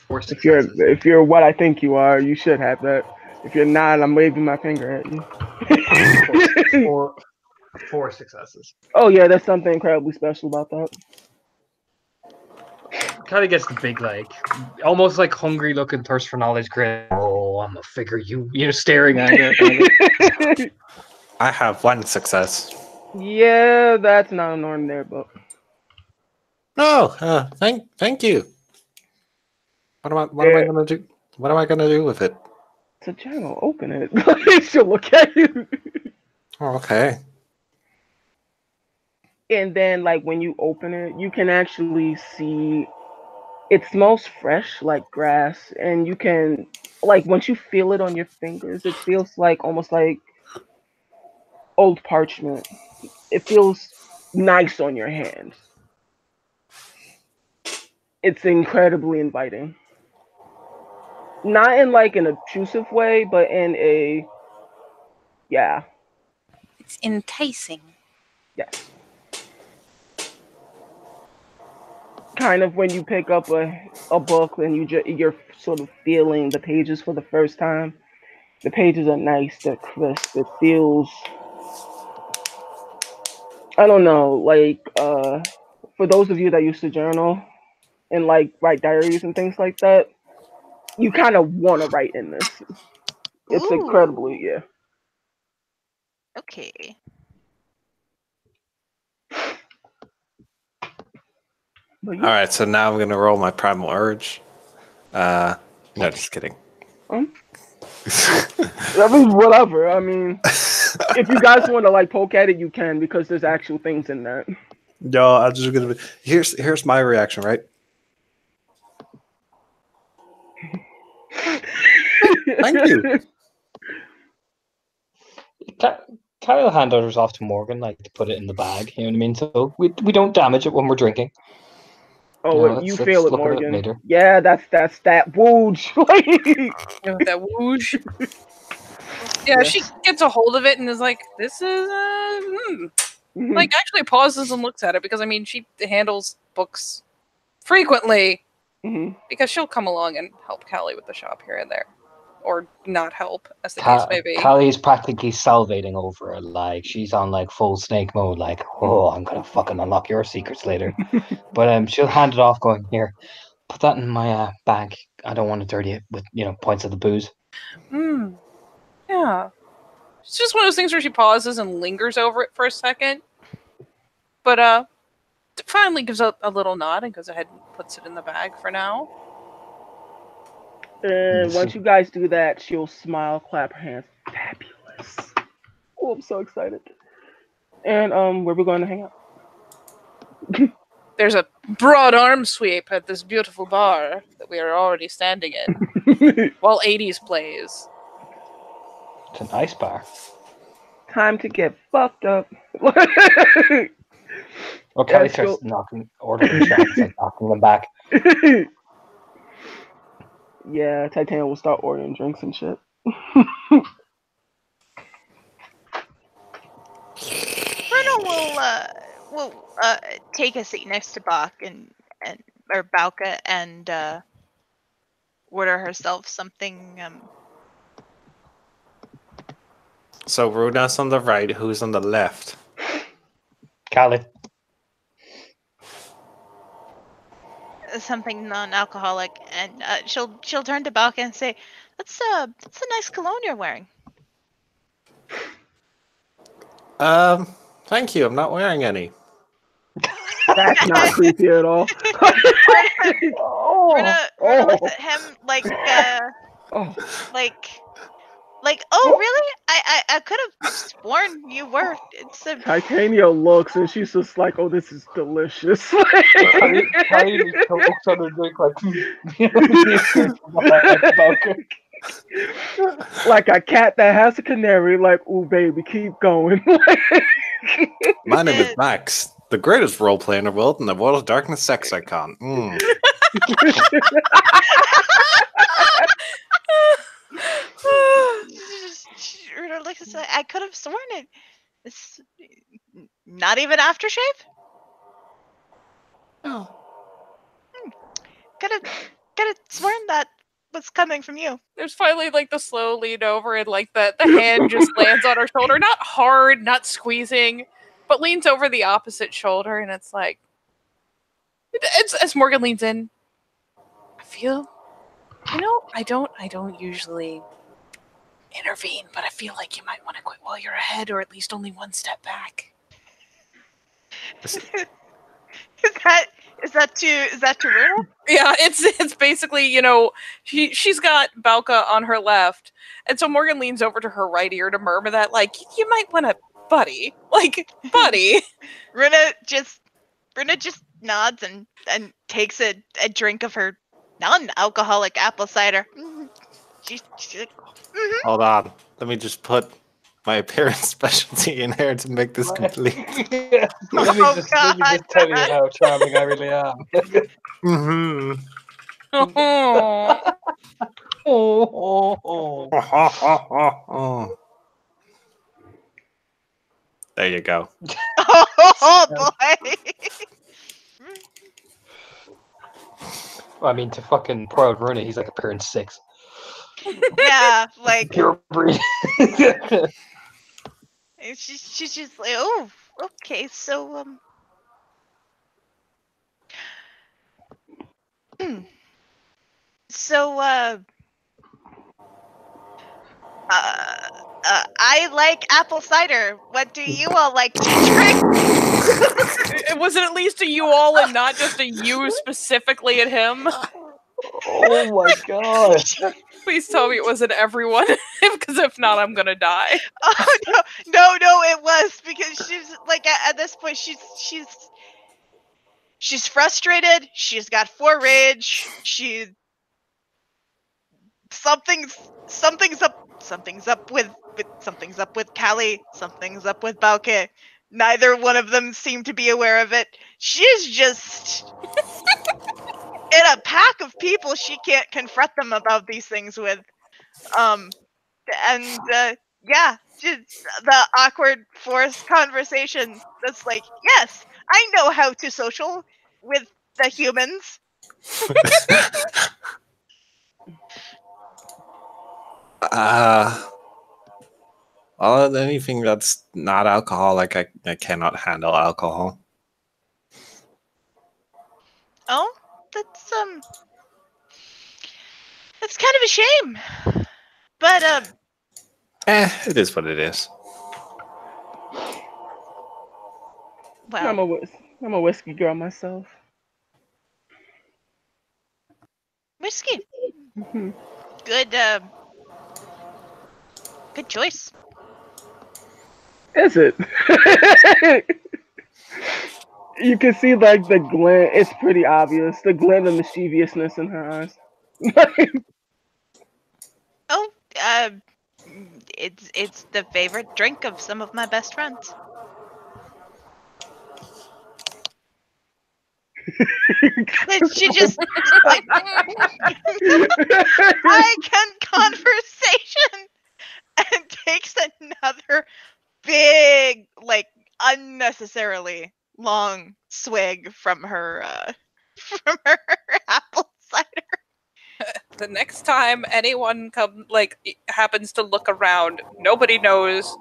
4 successes. If you're what I think you are, you should have that. If you're not, I'm waving my finger at you. Four successes. Oh yeah, there's something incredibly special about that. Kind of gets the big, like, almost like hungry looking thirst for knowledge grin. Oh, I'm a figure you know, staring at it. I have 1 success. Yeah, that's not an ordinary book. No, thank you. What am I gonna do? What am I gonna do with it? It's a journal. Open it. She'll look at you. Oh, okay. And then, like, when you open it, you can actually see it smells fresh, like grass. And you can, like, once you feel it on your fingers, it feels like almost like old parchment. It feels nice on your hands. It's incredibly inviting. Not in like an obtrusive way, but in a, yeah, It's enticing. yes. Kind of when you pick up a book and you're sort of feeling the pages for the first time. The pages are nice, they're crisp. It feels, I don't know, like for those of you that used to journal and like write diaries and things like that, you kind of want to write in this. It's incredibly, yeah. Okay. But All yeah, right, so now I'm gonna roll my primal urge. No, just kidding. I mean, whatever. I mean, if you guys want to like poke at it, you can because there's actual things in that. No, I'm just gonna. Here's my reaction, right? Thank you. Kyle hand others off to Morgan, like to put it in the bag. You know what I mean? So we don't damage it when we're drinking. Oh, let's you let's feel it, look at it Morgan. later. Yeah, that's that wooge. That whoosh. Yeah, Yes. she gets a hold of it and is like, "This is Mhm. like actually pauses and looks at it because I mean she handles books frequently Mhm. because she'll come along and help Callie with the shop here and there, or not help, as the case may be. Callie's practically salivating over it. Like she's on like full snake mode. Like, oh, I'm gonna fucking unlock your secrets later. But she'll hand it off, going, here, put that in my bag. I don't want to dirty it with points of the booze. Yeah. It's just one of those things where she pauses and lingers over it for a second, but finally gives a little nod and goes ahead and puts it in the bag for now. And once you guys do that, she'll smile, clap her hands. Fabulous. Oh, I'm so excited. And where we going to hang out? There's a broad arm sweep at this beautiful bar that we are already standing in while 80s plays. It's an ice bar. Time to get fucked up. Or Kelly Yeah, starts ordering shots and knocking them back. Yeah, Titania will start ordering drinks and shit. Runa will take a seat next to Bach or Bauka and order herself something. So Runa's on the right, who's on the left? Callie. Something non-alcoholic, and she'll turn to Bauka and say, "That's a nice cologne you're wearing." Thank you. I'm not wearing any. That's not creepy at all. Runa looks at him like, oh really? I could have sworn you were. It's a Titania looks and she's just like, oh, this is delicious. Callie chokes on her drink like a cat that has a canary, like, ooh, baby, keep going. My name is Max, the greatest role player in the world, and the world of darkness sex icon. Runa looks and says, I could have sworn it. It's not even aftershave? Oh. Could have sworn that was coming from you. There's finally like the slow lean over and like the hand just lands on her shoulder. Not hard, not squeezing, but leans over the opposite shoulder and it's like it's as Morgan leans in. I feel I don't usually intervene, but I feel like you might want to quit while you're ahead or at least only one step back. Is that to Runa? Yeah, it's basically, she's got Balka on her left, and so Morgan leans over to her right ear to murmur that, like, you might want to, buddy. Runa just nods and takes a drink of her non-alcoholic apple cider. She's like, Hold on. Let me just put my appearance specialty in here to make this complete. Let me just tell you how charming I really am. Mm-hmm. There you go. oh boy. I mean, to fucking proud Runa, he's like appearance 6. Yeah, like Pure breed. she's just like, oh, okay, so so I like apple cider. What do you all like to drink? It was at least a you all and not just a you specifically at him. Oh my god. Please tell me it wasn't everyone, because if not, I'm gonna die. Oh no, it was because she's like at this point she's frustrated. She's got 4 rage. Something's up with Callie. Something's up with Bauke. Neither one of them seem to be aware of it. She's just in a pack of people she can't confront them about these things with. Yeah, just the awkward forced conversation that's like, yes, I know how to social with the humans. Anything that's not alcoholic, I cannot handle alcohol. Oh, that's kind of a shame. But It is what it is. I'm well, a whiskey girl myself. whiskey. Mhm. Good choice. Is it? You can see like the glint. It's pretty obvious. The glint of mischievousness in her eyes. Oh, it's the favorite drink of some of my best friends. She just like I can conversation and takes another big, like unnecessarily long swig from her from her apple cider. The next time anyone happens to look around, nobody knows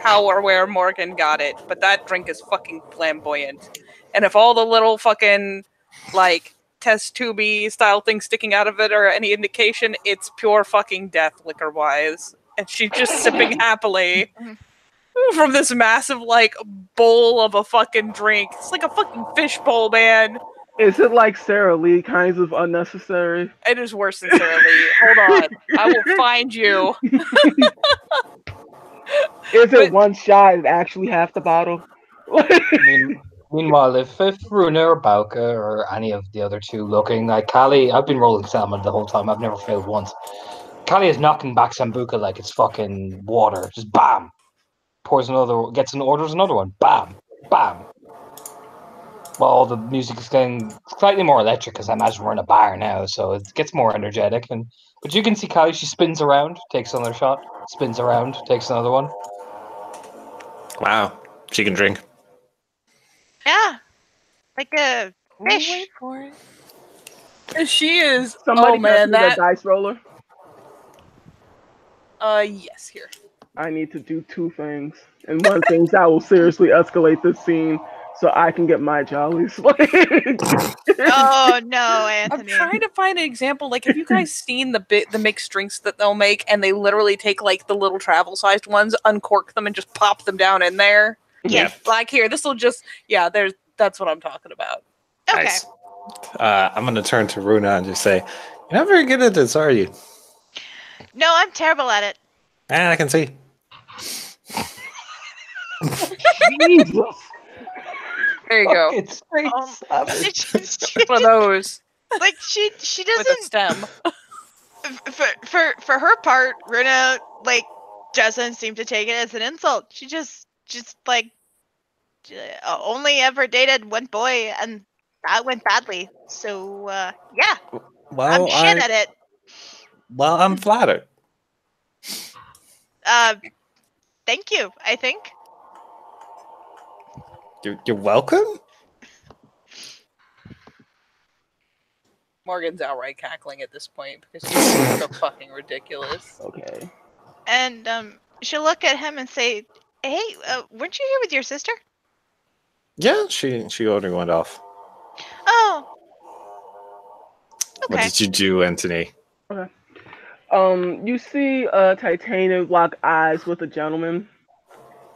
how or where Morgan got it, but that drink is fucking flamboyant. And if all the little fucking like test tubey style things sticking out of it are any indication, it's pure fucking death liquor wise. And she's just sipping happily from this massive like bowl of a fucking drink. It's like a fucking fishbowl, man. Is it like Sarah Lee kinds of unnecessary? It is worse than Sarah Lee. Hold on. I will find you. Is it But- one shot and actually half the bottle? Meanwhile, if Runa or Bauka or any of the other two looking like Callie, I've been rolling salmon the whole time. I've never failed once. Callie is knocking back Sambuca like it's fucking water. Just bam. Pours another, orders another one. Bam. Bam. Well, all the music is getting slightly more electric because I imagine we're in a bar now, so it gets more energetic. But you can see Callie, she spins around, takes another shot, spins around, takes another one. Wow, she can drink. Yeah, like a fish. Wait for it. She is. Somebody oh man, pass me that. the dice roller. Yes, here. I need to do two things, and one thing that will seriously escalate this scene, so I can get my jollies. Oh no, I'm Anthony. trying to find an example. Like, have you guys seen the mixed drinks that they'll make, and they literally take like the little travel sized ones, uncork them, and just pop them down in there? Yeah. Like here, this will just that's what I'm talking about. Okay. Nice. I'm gonna turn to Runa and just say, "You're not very good at this, are you?" No, I'm terrible at it. I can see. Jesus. There you go. It's straight savage. One of those Like she with a doesn't stem. for her part, Runa like doesn't seem to take it as an insult. She just like only ever dated one boy and that went badly. So yeah, Well, I'm shit at it. Well, I'm flattered. Thank you, I think. You're welcome. Morgan's outright cackling at this point because he's so fucking ridiculous. Okay. And she'll look at him and say, "Hey, weren't you here with your sister?" Yeah, she already went off. Oh. What Okay. did you do, Anthony? Okay. You see Titania lock eyes with a gentleman,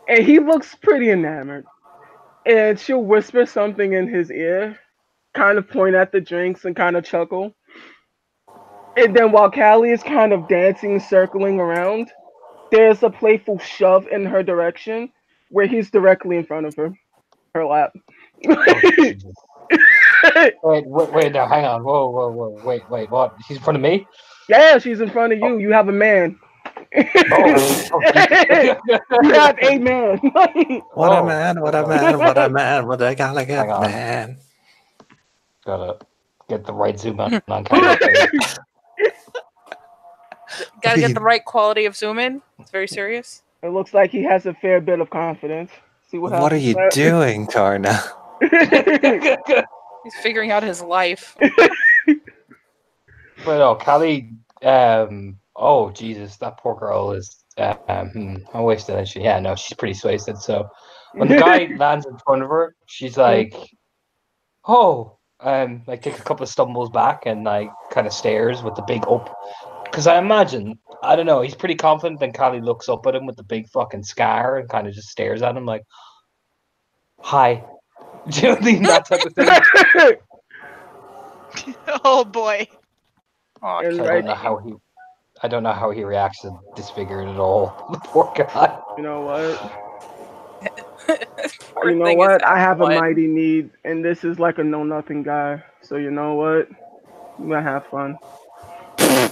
and he looks pretty enamored. And she'll whisper something in his ear, kind of point at the drinks and kind of chuckle. And then while Callie is kind of dancing, circling around, there's a playful shove in her direction where he's directly in front of her lap. Wait, now, hang on. Whoa, wait, what? He's in front of me? Yeah, she's in front of you. You have a man. Oh, You have a man. What a Oh, man, what a hold on. man, what a man, what a gotta get, Hang on. man. Gotta get the right zoom on Callie's face. Gotta get the right quality of zoom in. It's very serious. It looks like he has a fair bit of confidence. See what What are happens. you doing, Tarna? He's figuring out his life. But no, Callie. Oh Jesus, that poor girl is. How wasted is she? Yeah, no, she's pretty wasted. So when the guy lands in front of her, she's like, "Oh," like takes a couple of stumbles back and like kind of stares with the big up. Because I imagine, I don't know, he's pretty confident. Then Callie looks up at him with the big fucking scar and kind of just stares at him like, "Hi." Do you think that type of thing? Oh boy. Oh, And So I don't know how he. I don't know how he reacts to disfigured at all. The poor guy. you know what? Poor You know thing what? is I have a one. mighty need, and this is like a know-nothing guy. So you know what? I'm gonna have fun. Oh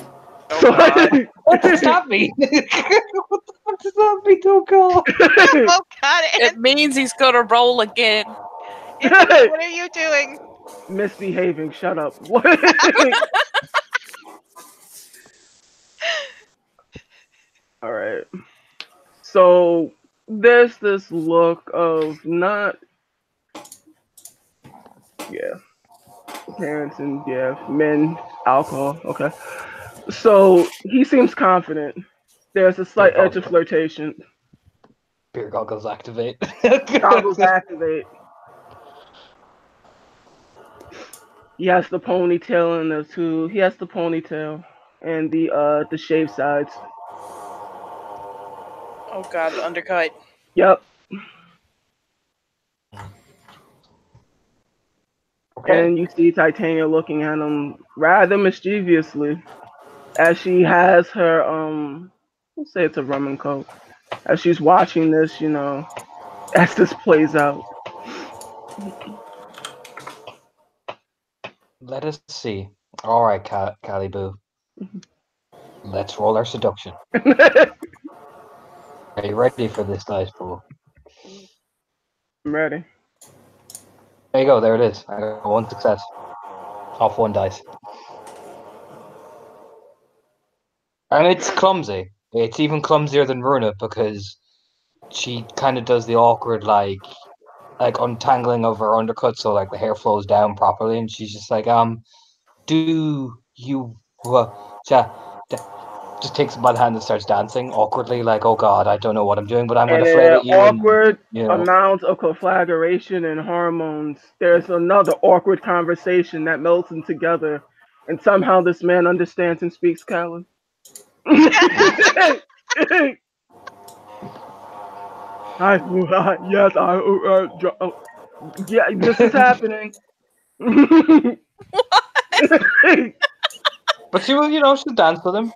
God. What does that mean? What the fuck does that mean? Oh god. Oh God, It means he's gonna roll again. Anthony, what are you doing? Misbehaving. Shut up. What? All right. So there's this look of not, yeah, parents and men, alcohol. Okay. So he seems confident. There's a slight edge of flirtation. Beer goggles activate. Goggles activate. He has the ponytail and the two. He has the ponytail and the shaved sides. Oh God, the undercut. Yep. Okay. And you see Titania looking at him rather mischievously as she has her let's say it's a rum and coke. As she's watching this, you know, as this plays out. Let us see. All right, Callie Boo. Let's roll our seduction. Are you ready for this dice pool? I'm ready. There you go. There it is. I got one success. Off one dice. And it's clumsy. It's even clumsier than Runa because she kind of does the awkward like untangling of her undercut, so like the hair flows down properly, and she's just like, do you, just takes him by the hand and starts dancing awkwardly, like, oh god, I don't know what I'm doing, but I'm And gonna flirt an at you, awkward and you know, amount of conflagration and hormones. There's another awkward conversation that melts in together, and somehow this man understands and speaks Callan. Yes, yeah, this is happening. but she will, she'll dance with him.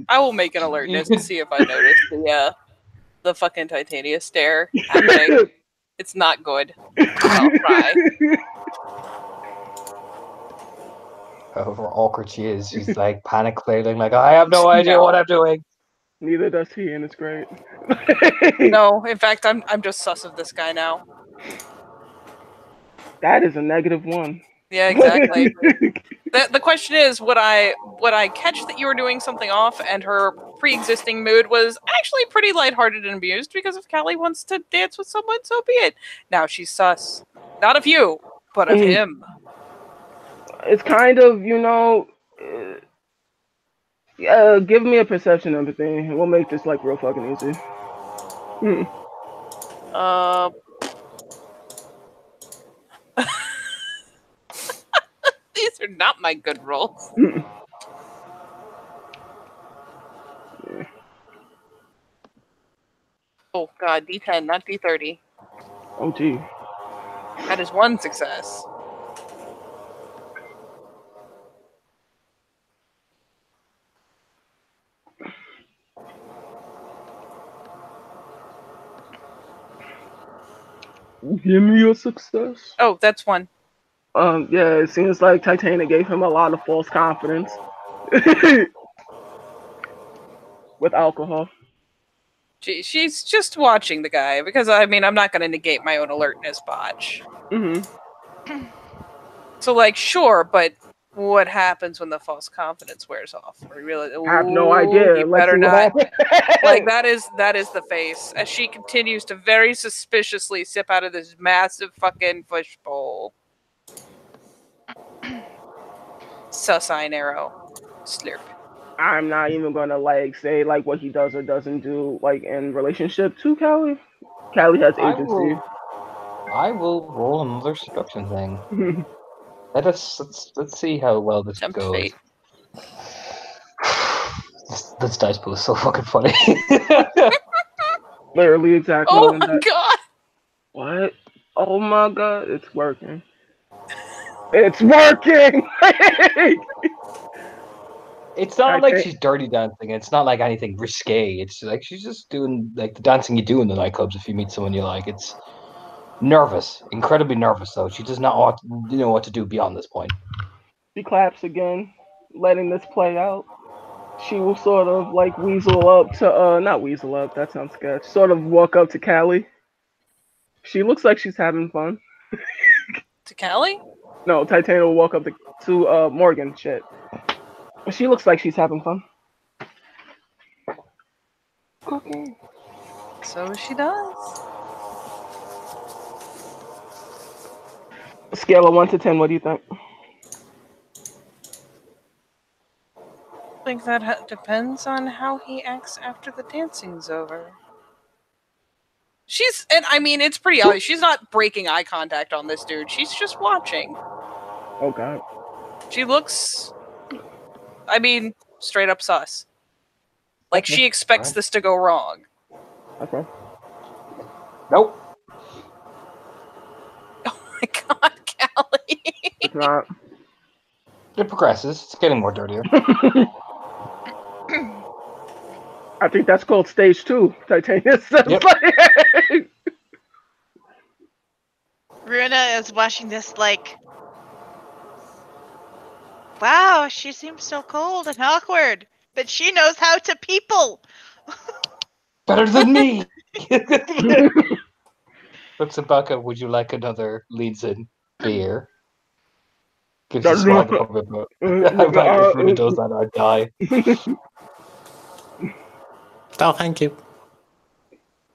I will make an alertness to see if I notice the fucking Titania stare happening. It's not good. I'll try. However awkward she is, she's like panic flailing, like, I have no idea what I'm doing. Neither does he, and it's great. No, in fact, I'm just sus of this guy now. That is a -1. Yeah, exactly. The question is, would I catch that you were doing something off, and her pre-existing mood was actually pretty lighthearted and amused because if Callie wants to dance with someone, so be it. Now she's sus, not of you, but of him. It's kind of, give me a perception of the thing, and we'll make this like real fucking easy. These are not my good rolls. Oh god, D10, not D30. Oh gee. That is one success. Give me a success. Oh, that's one. Yeah, it seems like Titania gave him a lot of false confidence. with alcohol. She's just watching the guy because I mean I'm not going to negate my own alertness, Botch. Mm-hmm. So like, sure, but what happens when the false confidence wears off? Where you realize, I have no "Ooh, idea. you Let's better see what not." happens. Like that is the face as she continues to very suspiciously sip out of this massive fucking fishbowl. Sussine arrow, slurp. I'm not even gonna like say like what he does or doesn't do like in relationship to Callie. Callie has agency. I will roll another seduction thing. Let's see how well this Tempt goes. fate. This dice pool is so fucking funny. Literally exactly. Oh when my that- god! What? Oh my god! It's working. It's working. It's not I like think- she's dirty dancing. It's not like anything risque. It's like she's just doing like the dancing you do in the nightclubs if you meet someone you like. It's nervous, incredibly nervous though. She does not know what to do beyond this point. She claps again, letting this play out. She will sort of like weasel up to not weasel up. That sounds sketch. Sort of walk up to Callie. She looks like she's having fun. To Callie? No, Titania will walk up to Morgan. Shit. But she looks like she's having fun. Okay. So she does. Scale of 1 to 10. What do you think? I think that depends on how he acts after the dancing's over. And I mean, it's pretty obvious. She's not breaking eye contact on this dude. She's just watching. Oh god. She looks, I mean, straight up sus. Like she expects this to go wrong. Okay. Nope. Oh my god, Callie. It's not. It progresses. It's getting more dirtier. I think that's called stage 2. Titania says Yep. like Runa is watching this like, wow, she seems so cold and awkward, but she knows how to people. Better than me. Looks at Baka. Would you like another? Leads in beer. Gives a smile to pop about. If Runa does that, I'd die. Oh, thank you.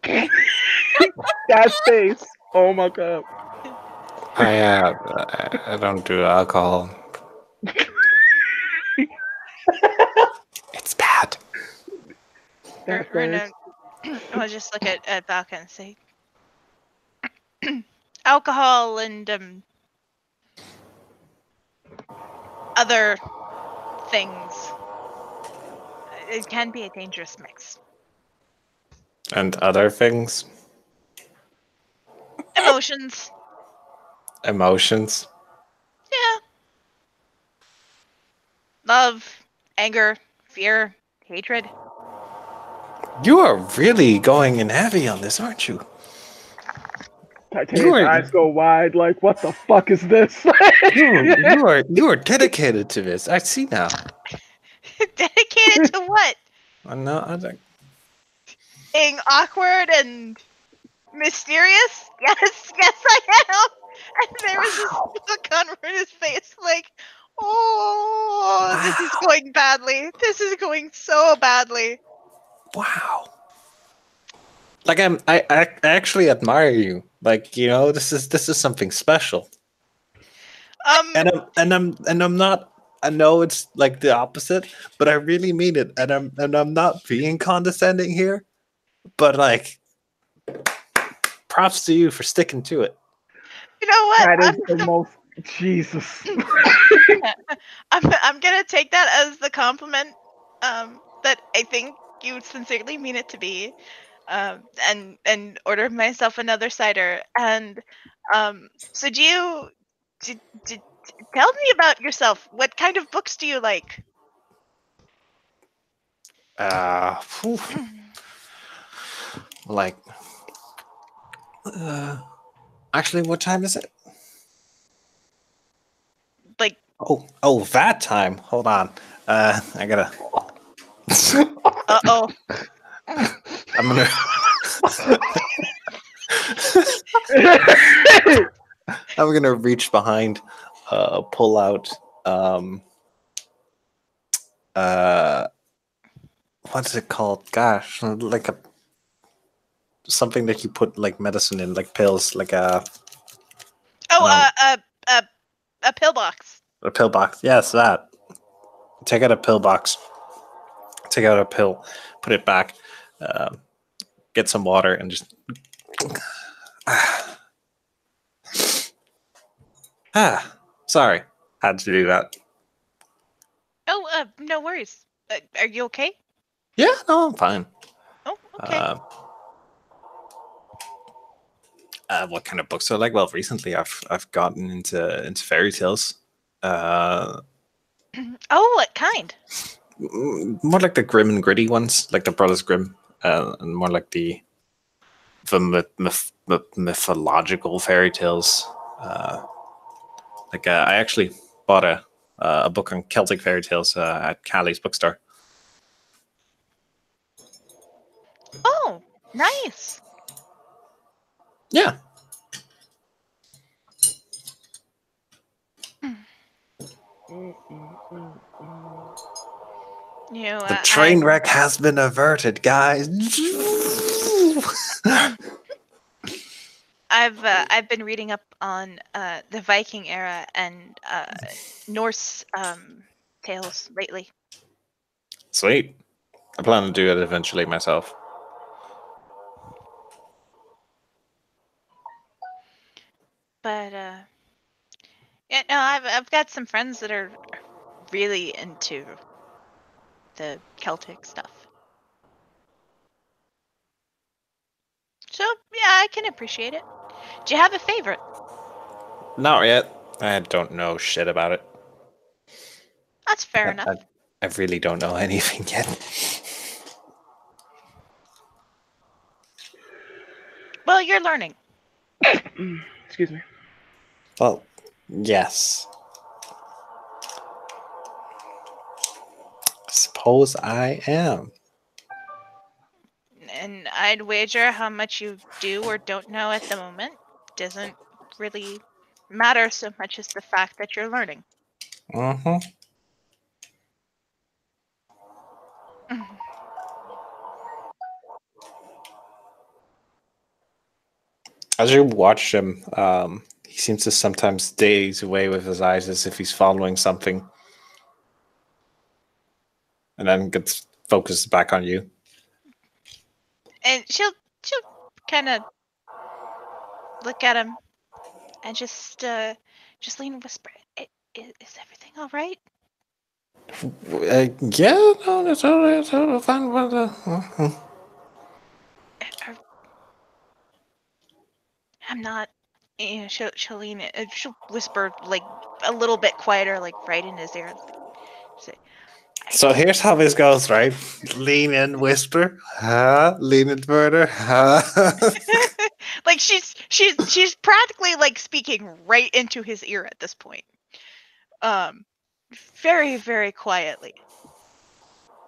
that face. Oh my god. I don't do alcohol. It's bad. That Runa face. will just look at Baka and say, alcohol and other things. It can be a dangerous mix. And other things? Emotions. Emotions? Yeah. Love, anger, fear, hatred. You are really going in heavy on this, aren't you? Titania's eyes go wide like, what the fuck is this? You are dedicated to this. I see now. Dedicated to what? No, I think. Being awkward and mysterious? Yes, I am. And there was this look on Runa's face like, oh, this is going badly. This is going so badly. Wow. Like I actually admire you. Like, you know, this is something special. And I'm not. I know it's like the opposite, but I really mean it. And I'm not being condescending here, but like, props to you for sticking to it. You know what? That is the most Jesus. I'm gonna take that as the compliment that I think you sincerely mean it to be, and order myself another cider. And so do you tell me about yourself? What kind of books do you like? Whew. Like, actually, what time is it? Like, Oh, that time. Hold on. I gotta. Uh-oh. I'm gonna. I'm gonna reach behind, pull out. What's it called? Gosh, like something that you put like medicine in, like pills, like a A pillbox. pill box. Yes, that. Take out a pill box. Take out a pill. Put it back. Get some water and just. Sorry, had to do that. Oh, no worries. Are you okay? Yeah, no, I'm fine. Oh, okay. What kind of books do I like? Well, recently I've gotten into fairy tales. Oh, what kind? More like the grim and gritty ones, like the Brothers Grimm, and more like the mythological fairy tales. I actually bought a book on Celtic fairy tales at Callie's bookstore. Oh, nice. Yeah, the train wreck has been averted, guys. I've been reading up on the Viking era and Norse tales lately. Sweet. I plan to do it eventually myself. But yeah, no, I've got some friends that are really into the Celtic stuff. So yeah, I can appreciate it. Do you have a favorite? Not yet. I don't know shit about it. That's fair enough. I really don't know anything yet. Well, you're learning. Excuse me. Well, yes. Suppose I am. And I'd wager how much you do or don't know at the moment doesn't really matter so much as the fact that you're learning. Mm-hmm. As you watch him, he seems to sometimes daze away with his eyes as if he's following something. And then gets focused back on you. And she'll kind of look at him and just lean and whisper, "Is everything all right?" Yeah, no, it's all fine. I'm not. You know, she'll lean. She'll whisper like a little bit quieter, like right in his ear. Say, So here's how this goes, right? Lean in, whisper. Lean in further. like she's practically like speaking right into his ear at this point. Very, very quietly.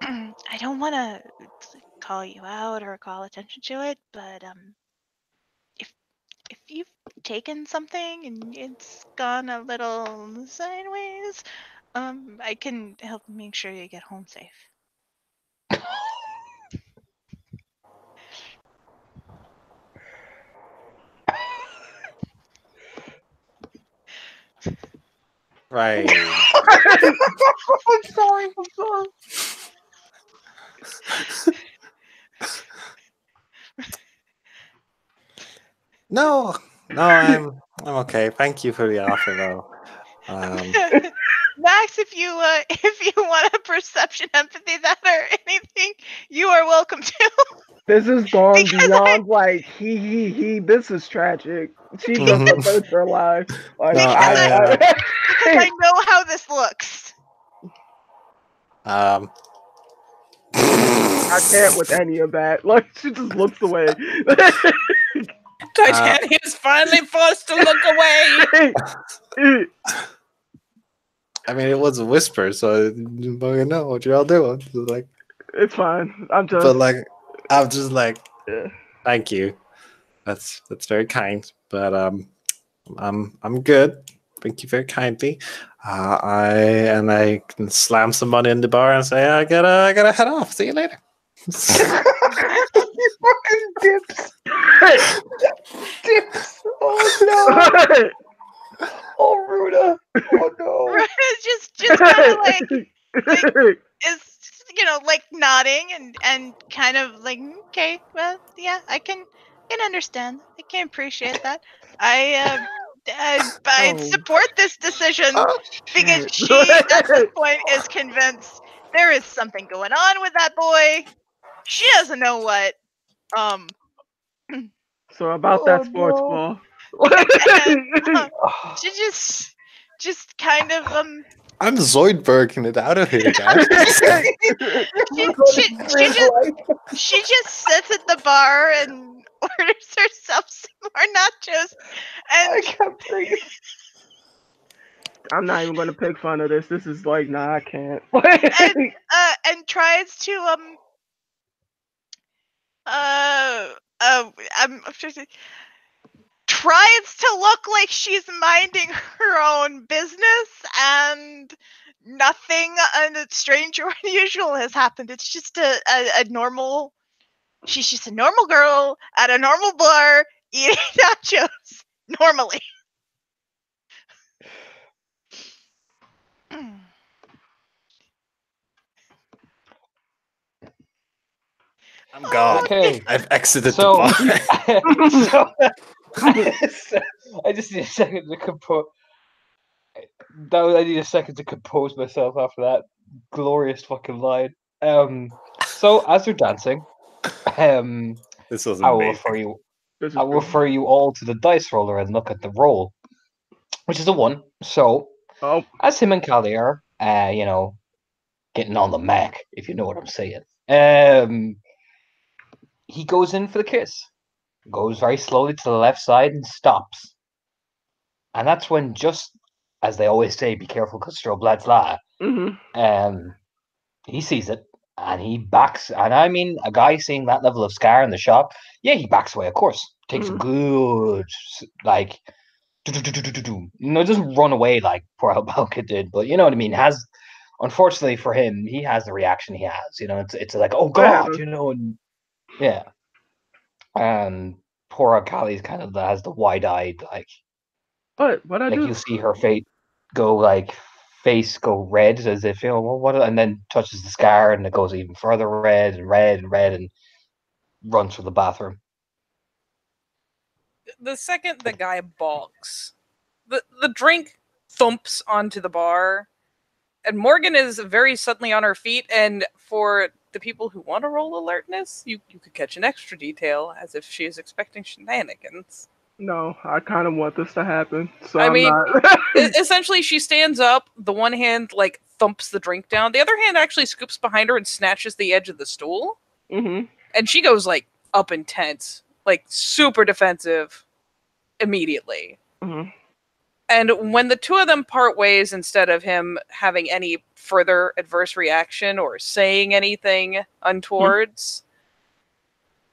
I don't want to call you out or call attention to it, but if you've taken something and it's gone a little sideways, I can help make sure you get home safe. Right. I'm sorry. No, I'm okay. Thank you for the offer, though. Max, if you want a perception, empathy, that or anything, you are welcome to. This has gone Because beyond like he. This is tragic. She just Mhm. averts her life. Like No, because I know how this looks. I can't with any of that. Like she just looks away. Titania's finally forced to look away. I mean, it was a whisper, so I didn't fucking know what y'all doing. It was like, It's fine. I'm just. But like, I'm just like, Yeah. thank you. That's very kind. But I'm good. Thank you very kindly. I can slam some money in the bar and say I gotta head off. See you later. You fucking dips. Dips. Oh no. Oh, Ruda. Oh no. just kind of like is like nodding and kind of like okay, well yeah, I can understand, I can appreciate that. I Oh. support this decision Oh, because Shit. she at this point is convinced there is something going on with that boy. She doesn't know what. Um, So about that oh sports no. ball. and she just kind of I'm Zoidberging it out of here, guys. she just sits at the bar and orders herself some more nachos, I and can't breathe. I'm not even gonna pick fun of this. This is like, nah, I can't. and tries to I'm tries to look like she's minding her own business, and nothing strange or unusual has happened. It's just a normal. She's just a normal girl at a normal bar eating nachos normally. I'm gone. Okay. I've exited So, the bar. I just need a second to compose. I need a second to compose myself after that glorious fucking line. So as they're dancing, This was I will amazing. refer you. This is I will good. refer you all to the dice roller and look at the roll, which is a 1. So Oh, as him and Callie are, getting on the Mac, if you know what I'm saying. He goes in for the kiss, goes very slowly to the left side and stops. And that's when, just as they always say, be careful because strobe lads lie. He sees it and he backs. And I mean, a guy seeing that level of scar in the shop, yeah, he backs away, of course. Takes a good, like, it doesn't run away like poor Albalka did, but you know what I mean. Unfortunately for him, he has the reaction he has. It's like, oh god, and yeah. And poor Kali's kind of has the wide-eyed, like what I like do? you see her face go red as if well, what, and then touches the scar and it goes even further red and red and red and runs for the bathroom. The second the guy balks, the drink thumps onto the bar, and Morgan is very suddenly on her feet. And for the people who want to roll alertness, you could catch an extra detail as if she is expecting shenanigans. No, I kind of want this to happen, so I I'm mean, not. essentially, she stands up. The one hand like thumps the drink down. The other hand actually scoops behind her and snatches the edge of the stool. Mm-hmm. And she goes like up intense, like super defensive immediately. Mm-hmm. And when the two of them part ways, instead of him having any further adverse reaction or saying anything untowards,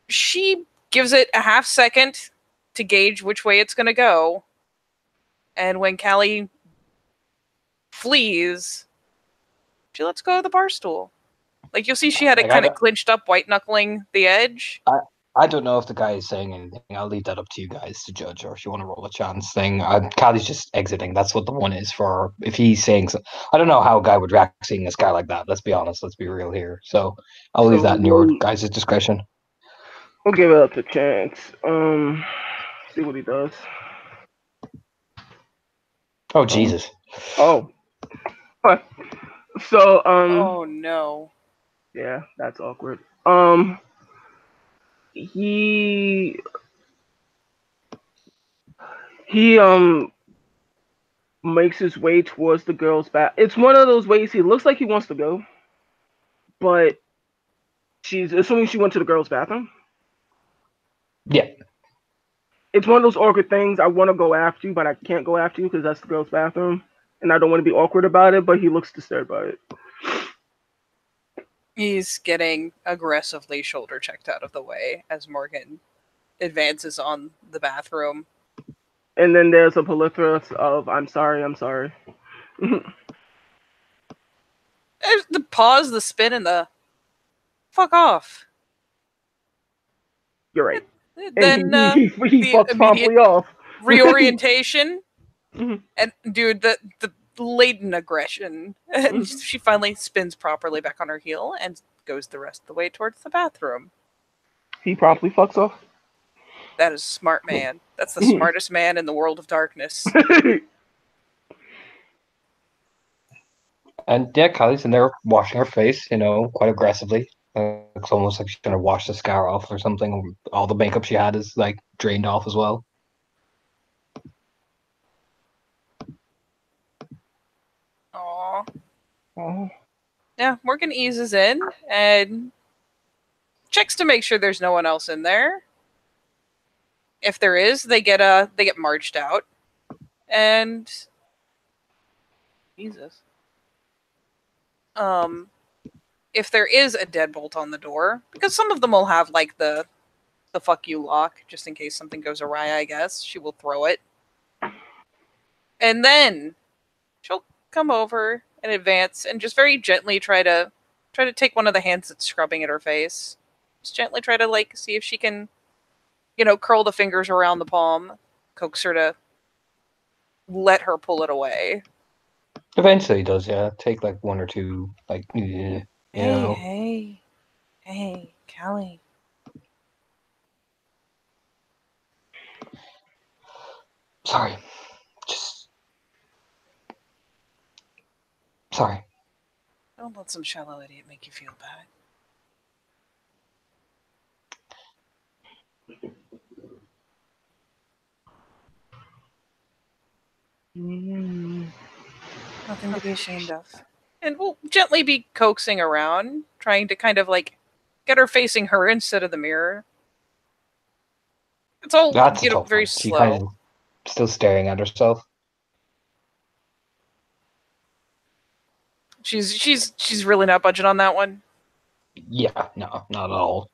she gives it a half second to gauge which way it's going to go. And when Callie flees, she lets go of the bar stool. Like, you'll see she had it kind of clinched up, white knuckling the edge. I don't know if the guy is saying anything. I'll leave that up to you guys to judge, or if you want to roll a chance thing. Callie's just exiting. That's what the 1 is for. If he's saying so, I don't know how a guy would react seeing a guy like that. Let's be honest. Let's be real here. So I'll leave that in your guys' discretion. We'll give it up to Chance. See what he does. Oh Jesus. Oh. So oh no. Yeah, that's awkward. He makes his way towards the girl's bath. It's one of those ways he looks like he wants to go, but she's assuming she went to the girl's bathroom. Yeah. It's one of those awkward things. I want to go after you, but I can't go after you because that's the girl's bathroom, and I don't want to be awkward about it. But he looks disturbed by it. He's getting aggressively shoulder checked out of the way as Morgan advances on the bathroom. And then there's a polythrus of "I'm sorry, I'm sorry." There's the pause, the spin, and the fuck off. You're right. Then And he the fucks immediate promptly off. reorientation, Mhm. and dude, the latent aggression, and Mhm. she finally spins properly back on her heel and goes the rest of the way towards the bathroom. He promptly fucks off. That is smart man. That's the smartest man in the world of darkness. And yeah, Kylie's in there washing her face, quite aggressively. It's almost like she's gonna wash the scar off or something. All the makeup she had is like drained off as well. Aww. Oh. Yeah, Morgan eases in and checks to make sure there's no one else in there. If there is, they get marched out. And Jesus. If there is a deadbolt on the door, because some of them will have like the fuck you lock, just in case something goes awry, I guess, she will throw it. And then she'll come over and advance and just very gently try to take one of the hands that's scrubbing at her face. Just gently try to like see if she can, curl the fingers around the palm, coax her to let her pull it away. Eventually, it does, yeah. Take like one or two, like, Hey, Callie. Sorry, just sorry. Don't let some shallow idiot make you feel bad. Nothing to be ashamed of. And we'll gently be coaxing around, trying to kind of like get her facing her instead of the mirror. It's all, That's a tough very one. She kind slow. of still staring at herself. She's really not budging on that one. Yeah, no, not at all.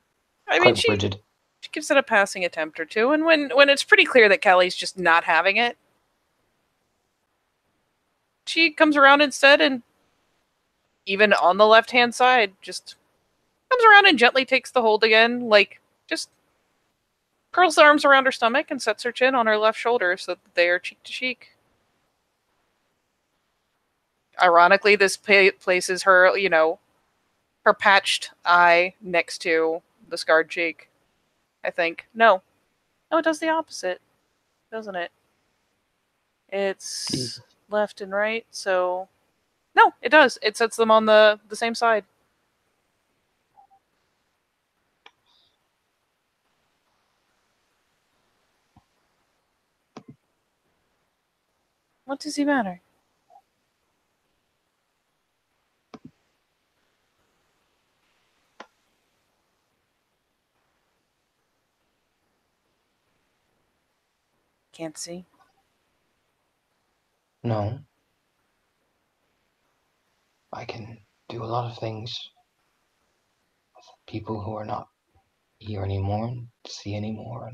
I mean, Quite rigid. she gives it a passing attempt or two, and when it's pretty clear that Callie's just not having it, she comes around instead, and even on the left hand side, just comes around and gently takes the hold again, like just curls the arms around her stomach and sets her chin on her left shoulder so that they are cheek to cheek. Ironically, this places her, her patched eye next to the scarred cheek. I think. No, it does the opposite, doesn't it? It's left and right, so no, it does. It sets them on the same side. What does he matter? Can't see. No. I can do a lot of things with people who are not here anymore and see anymore.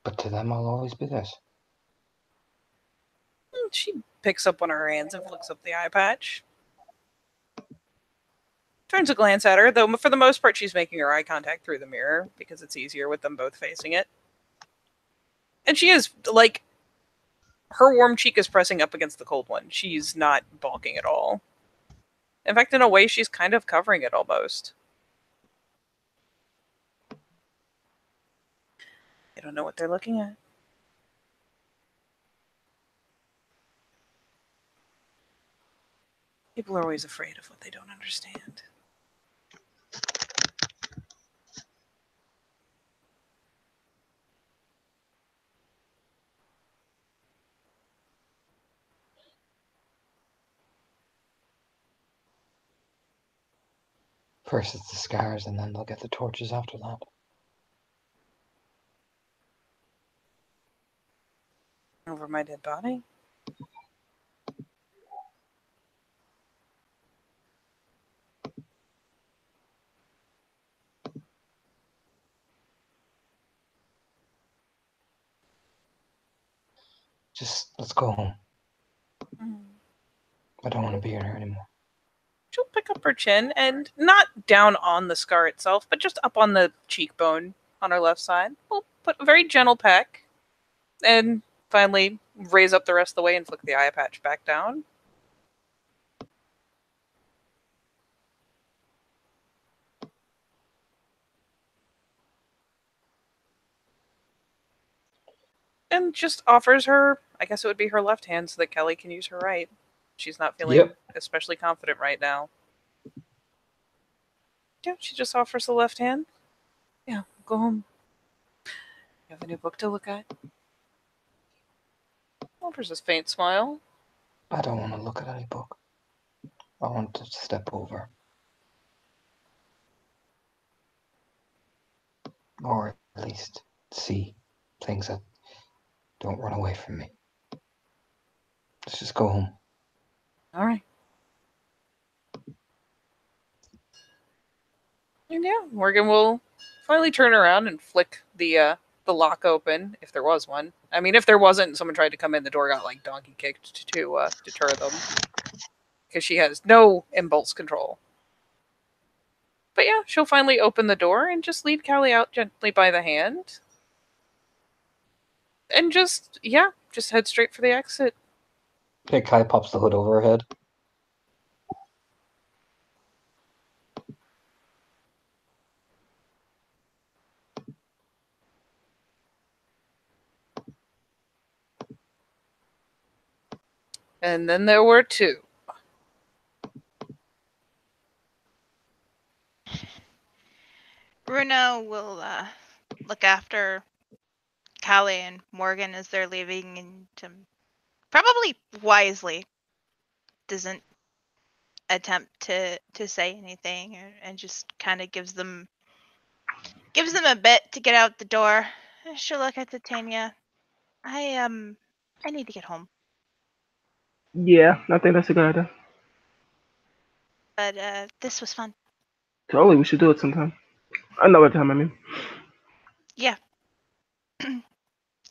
But to them, I'll always be this. She picks up one of her hands and flicks up the eye patch. Turns a glance at her, though for the most part she's making her eye contact through the mirror because it's easier with them both facing it. And she is, like, her warm cheek is pressing up against the cold one. She's not balking at all. In fact, in a way, she's kind of covering it almost. They don't know what they're looking at. People are always afraid of what they don't understand. First it's the scars, and then they'll get the torches after that. Over my dead body? Just let's go home. Mm. I don't want to be here anymore. She'll pick up her chin and not down on the scar itself, but just up on the cheekbone on her left side. We'll put a very gentle peck and finally raise up the rest of the way and flick the eye patch back down. And just offers her, I guess it would be her left hand so that Kelly can use her right. She's not feeling especially confident right now. Yeah, she just offers the left hand. Yeah, go home. You have a new book to look at? Offers a faint smile. I don't want to look at any book. I want to step over. Or at least see things that don't run away from me. Let's just go home. All right. And yeah, Morgan will finally turn around and flick the lock open, if there was one. I mean, if there wasn't, someone tried to come in, the door got like donkey kicked to deter them, because she has no impulse control. But yeah, she'll finally open the door and just lead Callie out gently by the hand, and just head straight for the exit. Okay, Kai pops the hood over her head. And then there were two. Bruno will look after Callie and Morgan as they're leaving, and probably wisely doesn't attempt to say anything, and just kind of gives them a bit to get out the door. She'll look at Titania. I need to get home, Yeah, I think that's a good idea. but this was fun. Totally, we should do it sometime. Another time, I mean. Yeah.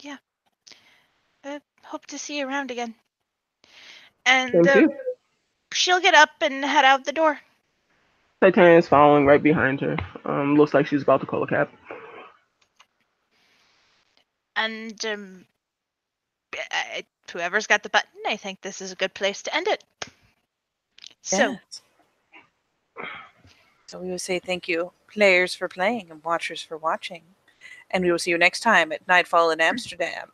Yeah. Hope to see you around again. And Same to you. she'll get up and head out the door. Titania's following right behind her. Looks like she's about to call a cab. And whoever's got the button, I think this is a good place to end it. So, Yes. So we will say thank you, players, for playing and watchers for watching. And we will see you next time at Nightfall in Amsterdam.